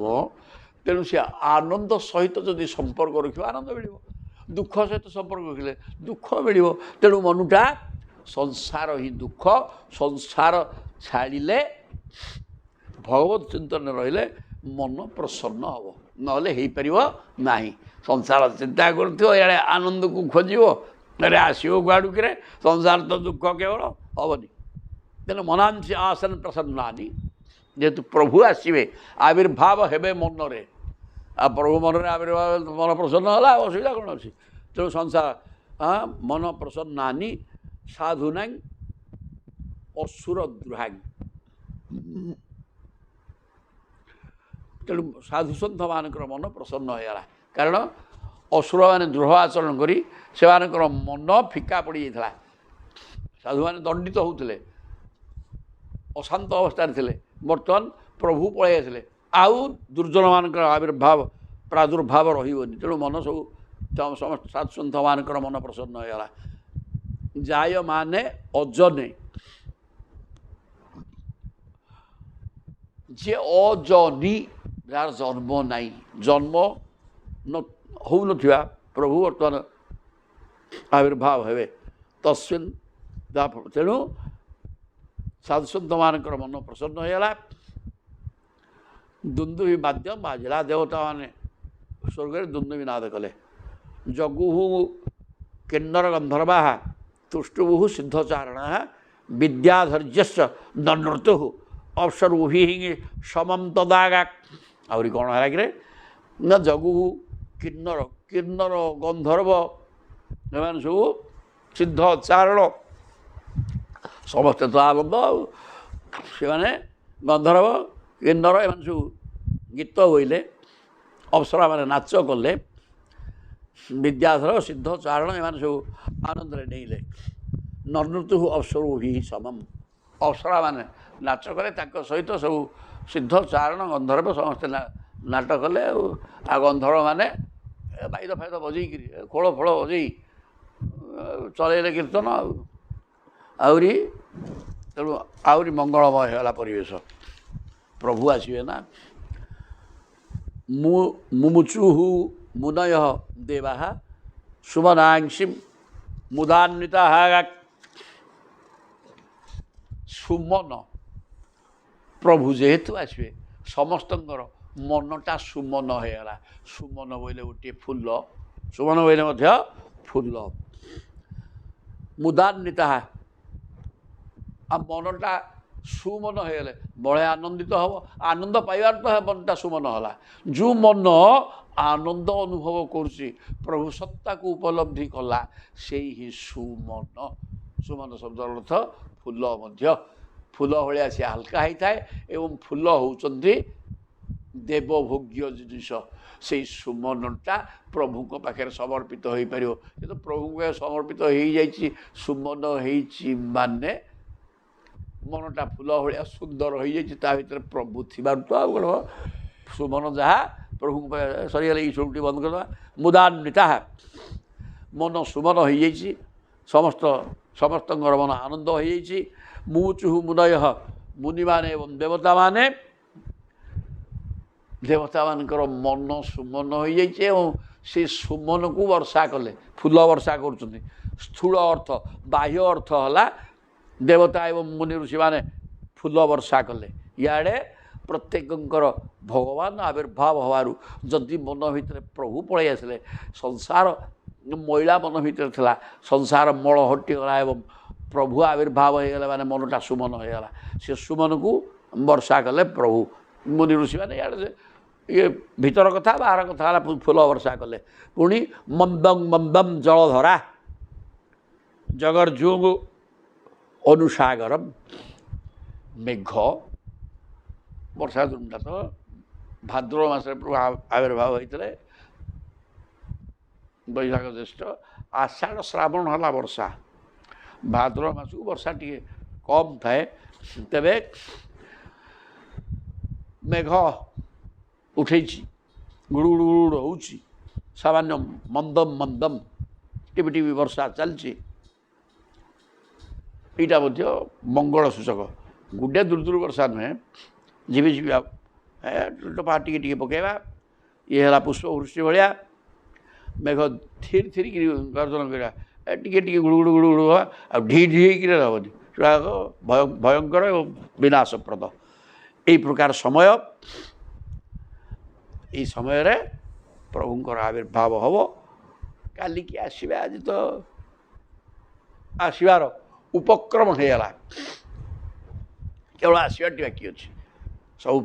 ତେଣୁ ସେ ଆନନ୍ଦ ସହିତ ଯଦି ସମ୍ପର୍କ ରଖିବ ଆନନ୍ଦ ମିଳିବ, ଦୁଃଖ ସହିତ ସମ୍ପର୍କ ରଖିଲେ ଦୁଃଖ ମିଳିବ। ତେଣୁ ମନଟା ସଂସାର ହିଁ ଦୁଃଖ, ସଂସାର ଛାଡ଼ିଲେ ଭଗବତ ଚିନ୍ତନ ରହିଲେ ମନ ପ୍ରସନ୍ନ ହେବ, ନହେଲେ ହେଇପାରିବ ନାହିଁ। ସଂସାର ଚିନ୍ତା କରୁଥିବ, ଇଆଡ଼େ ଆନନ୍ଦକୁ ଖୋଜିବ, ଆରେ ଆସିବ କୁଆଡ଼ୁକିରେ? ସଂସାର ତ ଦୁଃଖ କେବଳ, ହେବନି। ତେଣୁ ମନାଂସି ଆସନ ପ୍ରସନ୍ନାନି, ଯେହେତୁ ପ୍ରଭୁ ଆସିବେ, ଆବିର୍ଭାବ ହେବେ ମନରେ, ଆଉ ପ୍ରଭୁ ମନରେ ଆବିର୍ଭାବ, ମନ ପ୍ରସନ୍ନ ହେଲା, ଅସୁବିଧା କ'ଣ ଅଛି? ତେଣୁ ସଂସାର ମନ ପ୍ରସନ୍ନାନି ସାଧୁନାଙ୍ଗ ଅସୁରଦ୍ରୁହାଙ୍ଗ। ତେଣୁ ସାଧୁସନ୍ଥମାନଙ୍କର ମନ ପ୍ରସନ୍ନ ହୋଇଗଲା, କାରଣ ଅସୁରମାନେ ଦ୍ରୋହ ଆଚରଣ କରି ସେମାନଙ୍କର ମନ ଫିକା ପଡ଼ିଯାଇଥିଲା। ସାଧୁମାନେ ଦଣ୍ଡିତ ହେଉଥିଲେ, ଅଶାନ୍ତ ଅବସ୍ଥାରେ ଥିଲେ। ବର୍ତ୍ତମାନ ପ୍ରଭୁ ପଳାଇ ଆସିଲେ, ଆଉ ଦୁର୍ଜନମାନଙ୍କର ପ୍ରାଦୁର୍ଭାବ ରହିବନି। ତେଣୁ ମନ ସବୁ ସମସ୍ତ ସାଧୁସନ୍ଥମାନଙ୍କର ମନ ପ୍ରସନ୍ନ ହୋଇଗଲା। ଜାୟମାନେ ଅଜନେ, ଯିଏ ଅଜନି, ଯାହାର ଜନ୍ମ ନାହିଁ, ଜନ୍ମ ହେଉନଥିବା ପ୍ରଭୁ ବର୍ତ୍ତମାନ ଆବିର୍ଭାବ ହେବେ। ତସ୍ମିନ୍, ତେଣୁ ସାଧୁସନ୍ଥମାନଙ୍କର ମନ ପ୍ରସନ୍ନ ହୋଇଗଲା। ଦୁନ୍ଦୁଭି ବାଦ୍ୟ ବାଜିଲା, ଦେବତାମାନେ ସ୍ୱର୍ଗରେ ଦୁନ୍ଦୁଭି ନାଦ କଲେ। ଜଗୁଃ କିନ୍ନର ଗନ୍ଧର୍ବା ତୁଷ୍ଟୁଭୁଃ ସିଦ୍ଧଚାରଣା ବିଦ୍ୟାଧୈର୍ଯ୍ୟସ୍ୟ ଦନୃତୁଃ ଅପ୍ସରୁଭିଃ ସମଂ ତଦାଗା। ଆହୁରି କ'ଣ ହେଲା କିରେ? ନା ଜଗୁଃ କିନ୍ନର, କିନ୍ନର ଗନ୍ଧର୍ବ ଏମାନେ ସବୁ ସିଦ୍ଧ ଚାରଣ, ସମସ୍ତେ ତ ଆନନ୍ଦ ଆଉ। ସେମାନେ ଗନ୍ଧର୍ବ କିନ୍ନର ଏମାନେ ସବୁ ଗୀତ ବୋଇଲେ, ଅପ୍ସରାମାନେ ନାଚ କଲେ, ବିଦ୍ୟାଧର ସିଦ୍ଧ ଚାରଣ ଏମାନେ ସବୁ ଆନନ୍ଦରେ ଡେଇଁଲେ। ନନୃତୁଃ ଅପ୍ସରୁଭିଃ ସମମ୍, ଅପ୍ସରାମାନେ ନାଚ କଲେ, ତାଙ୍କ ସହିତ ସବୁ ସିଦ୍ଧ ଚାରଣ ଗନ୍ଧର୍ବ ସମସ୍ତେ ନାଟ କଲେ। ଆଉ ଗନ୍ଧର୍ବମାନେ ବାଇଦ ଫାଇଦ ବଜେଇକିରି, ଖୋଳ ଫୋଳ ବଜେଇ ଚଲେଇଲେ କୀର୍ତ୍ତନ। ଆହୁରି ତେଣୁ ଆହୁରି ମଙ୍ଗଳମୟ ହେଲା ପରିବେଶ। ପ୍ରଭୁ ଆସିବେ ନା। ମୁମୁଚୁଃ ମୁନୟଃ ଦେବାଃ ସୁମନାଂସିଂ ମୁଦାନ୍ୱିତାଃ। ସୁମନ, ପ୍ରଭୁ ଯେହେତୁ ଆସିବେ ସମସ୍ତଙ୍କର ମନଟା ସୁମନ ହୋଇଗଲା। ସୁମନ ବୋଇଲେ ଗୋଟିଏ ଫୁଲ, ସୁମନ ବୋଇଲେ ମଧ୍ୟ ଫୁଲ। ମୁଦାନ୍ୱିତାଃ, ଆଉ ମନଟା ସୁମନ ହୋଇଗଲେ ବଳେ ଆନନ୍ଦିତ ହେବ। ଆନନ୍ଦ ପାଇବାର ତ ମନଟା ସୁମନ ହେଲା। ଯେଉଁ ମନ ଆନନ୍ଦ ଅନୁଭବ କରୁଛି, ପ୍ରଭୁ ସତ୍ତାକୁ ଉପଲବ୍ଧି କଲା, ସେଇ ହିଁ ସୁମନ। ସୁମନ ଶବ୍ଦର ଅର୍ଥ ଫୁଲ ମଧ୍ୟ। ଫୁଲ ଭଳିଆ ସେ ହାଲକା ହେଇଥାଏ ଏବଂ ଫୁଲ ହେଉଛନ୍ତି ଦେବଭୋଗ୍ୟ ଜିନିଷ। ସେଇ ସୁମନଟା ପ୍ରଭୁଙ୍କ ପାଖରେ ସମର୍ପିତ ହୋଇପାରିବ। କିନ୍ତୁ ପ୍ରଭୁଙ୍କ ପାଖରେ ସମର୍ପିତ ହୋଇଯାଇଛି, ସୁମନ ହେଇଛି ମାନେ ମନଟା ଫୁଲ ଭଳିଆ ସୁନ୍ଦର ହୋଇଯାଇଛି, ତା ଭିତରେ ପ୍ରଭୁ ଥିବାରୁ ତ ଆଉ କ'ଣ ସୁମନ ଯାହା ପ୍ରଭୁଙ୍କ ପାଖରେ ସରିଗଲେ। ଏଇ ସବୁଟି ବନ୍ଦ କରିଦେବା। ମୁଦାନ୍ୱିତାଃ, ମନ ସୁମନ ହୋଇଯାଇଛି, ସମସ୍ତଙ୍କର ମନ ଆନନ୍ଦ ହୋଇଯାଇଛି। ମୁମୁଚୁଃ ମୁନୟଃ, ମୁନିମାନେ ଏବଂ ଦେବତାମାନେ ଦେବତାମାନଙ୍କର ମନ ସୁମନ ହୋଇଯାଇଛି ଏବଂ ସେ ସୁମନକୁ ବର୍ଷା କଲେ, ଫୁଲ ବର୍ଷା କରୁଛନ୍ତି। ସ୍ଥୂଳ ଅର୍ଥ, ବାହ୍ୟ ଅର୍ଥ ହେଲା ଦେବତା ଏବଂ ମୁନି ଋଷିମାନେ ଫୁଲ ବର୍ଷା କଲେ। ଇଆଡ଼େ ପ୍ରତ୍ୟେକଙ୍କର ଭଗବାନ ଆବିର୍ଭାବ ହେବାରୁ ଯଦି ମନ ଭିତରେ ପ୍ରଭୁ ପଳାଇ ଆସିଲେ, ସଂସାର ମଇଳା ମନ ଭିତରେ ଥିଲା, ସଂସାର ମଳ ହଟିଗଲା ଏବଂ ପ୍ରଭୁ ଆବିର୍ଭାବ ହୋଇଗଲେ, ମାନେ ମନଟା ସୁମନ ହୋଇଗଲା। ସେ ସୁମନକୁ ବର୍ଷା କଲେ ପ୍ରଭୁ ମୁନି ଋଷିମାନେ। ଇଆଡ଼େ ଇଏ ଭିତର କଥା, ବାହାର କଥା ହେଲା ଫୁଲ ବର୍ଷା କଲେ। ପୁଣି ମନ୍ଦଂ ମନ୍ଦଂ ଜଳଧରା ଜଗର୍ଜୁଙ୍ଗୁ ଅନୁସାଗରମ, ମେଘ ବର୍ଷା ଦିନଟା ତ ଭାଦ୍ରବ ମାସରେ ପ୍ରଭୁ ଆବିର୍ଭାବ ହୋଇଥିଲେ, ବୈଶାଖ ଜ୍ୟେଷ୍ଠ, ଆଷାଢ଼ ଶ୍ରାବଣ ହେଲା ବର୍ଷା। ଭାଦ୍ରବ ମାସକୁ ବର୍ଷା ଟିକେ କମ୍ ଥାଏ। ତେବେ ମେଘ ଉଠେଇଛି, ଗୁଡ଼ୁ ଗୁଡ଼ୁ ଗୁଡ଼ୁ ହେଉଛି, ସାମାନ୍ୟ ମନ୍ଦମ ମନ୍ଦମ ଟିପି ଟିପି ବର୍ଷା ଚାଲିଛି। ଏଇଟା ମଧ୍ୟ ମଙ୍ଗଳ ସୂଚକ। ଗୁଡ଼େ ଦୂର ବର୍ଷା ନୁହେଁ, ଝିପି ଝିପି ଟୋପା ଟିକେ ଟିକେ ପକାଇବା। ଇଏ ହେଲା ପୁଷ୍ପବୃଷ୍ଟି ଭଳିଆ। ମେଘ ଥିରି ଥିରିକିରି ଗର୍ଜନ କରିବା, ଟିକେ ଟିକେ ଗୁଡ଼ୁ ଗୁଡ଼ୁ ଗୁଡ଼ୁ ଗୁଡ଼ୁ ହେବା, ଆଉ ଢି ଢି ହେଇକିରି ହେବନି। ସେଟା ଭୟଙ୍କର ଏବଂ ବିନାଶପ୍ରଦ। ଏଇ ପ୍ରକାର ସମୟ, ଏଇ ସମୟରେ ପ୍ରଭୁଙ୍କର ଆବିର୍ଭାବ ହେବ। କାଲିକି ଆସିବେ, ଆଜି ତ ଆସିବାର ଉପକ୍ରମ ହେଇଗଲା, କେବଳ ଆସିବାଟି ବାକି ଅଛି। ସବୁ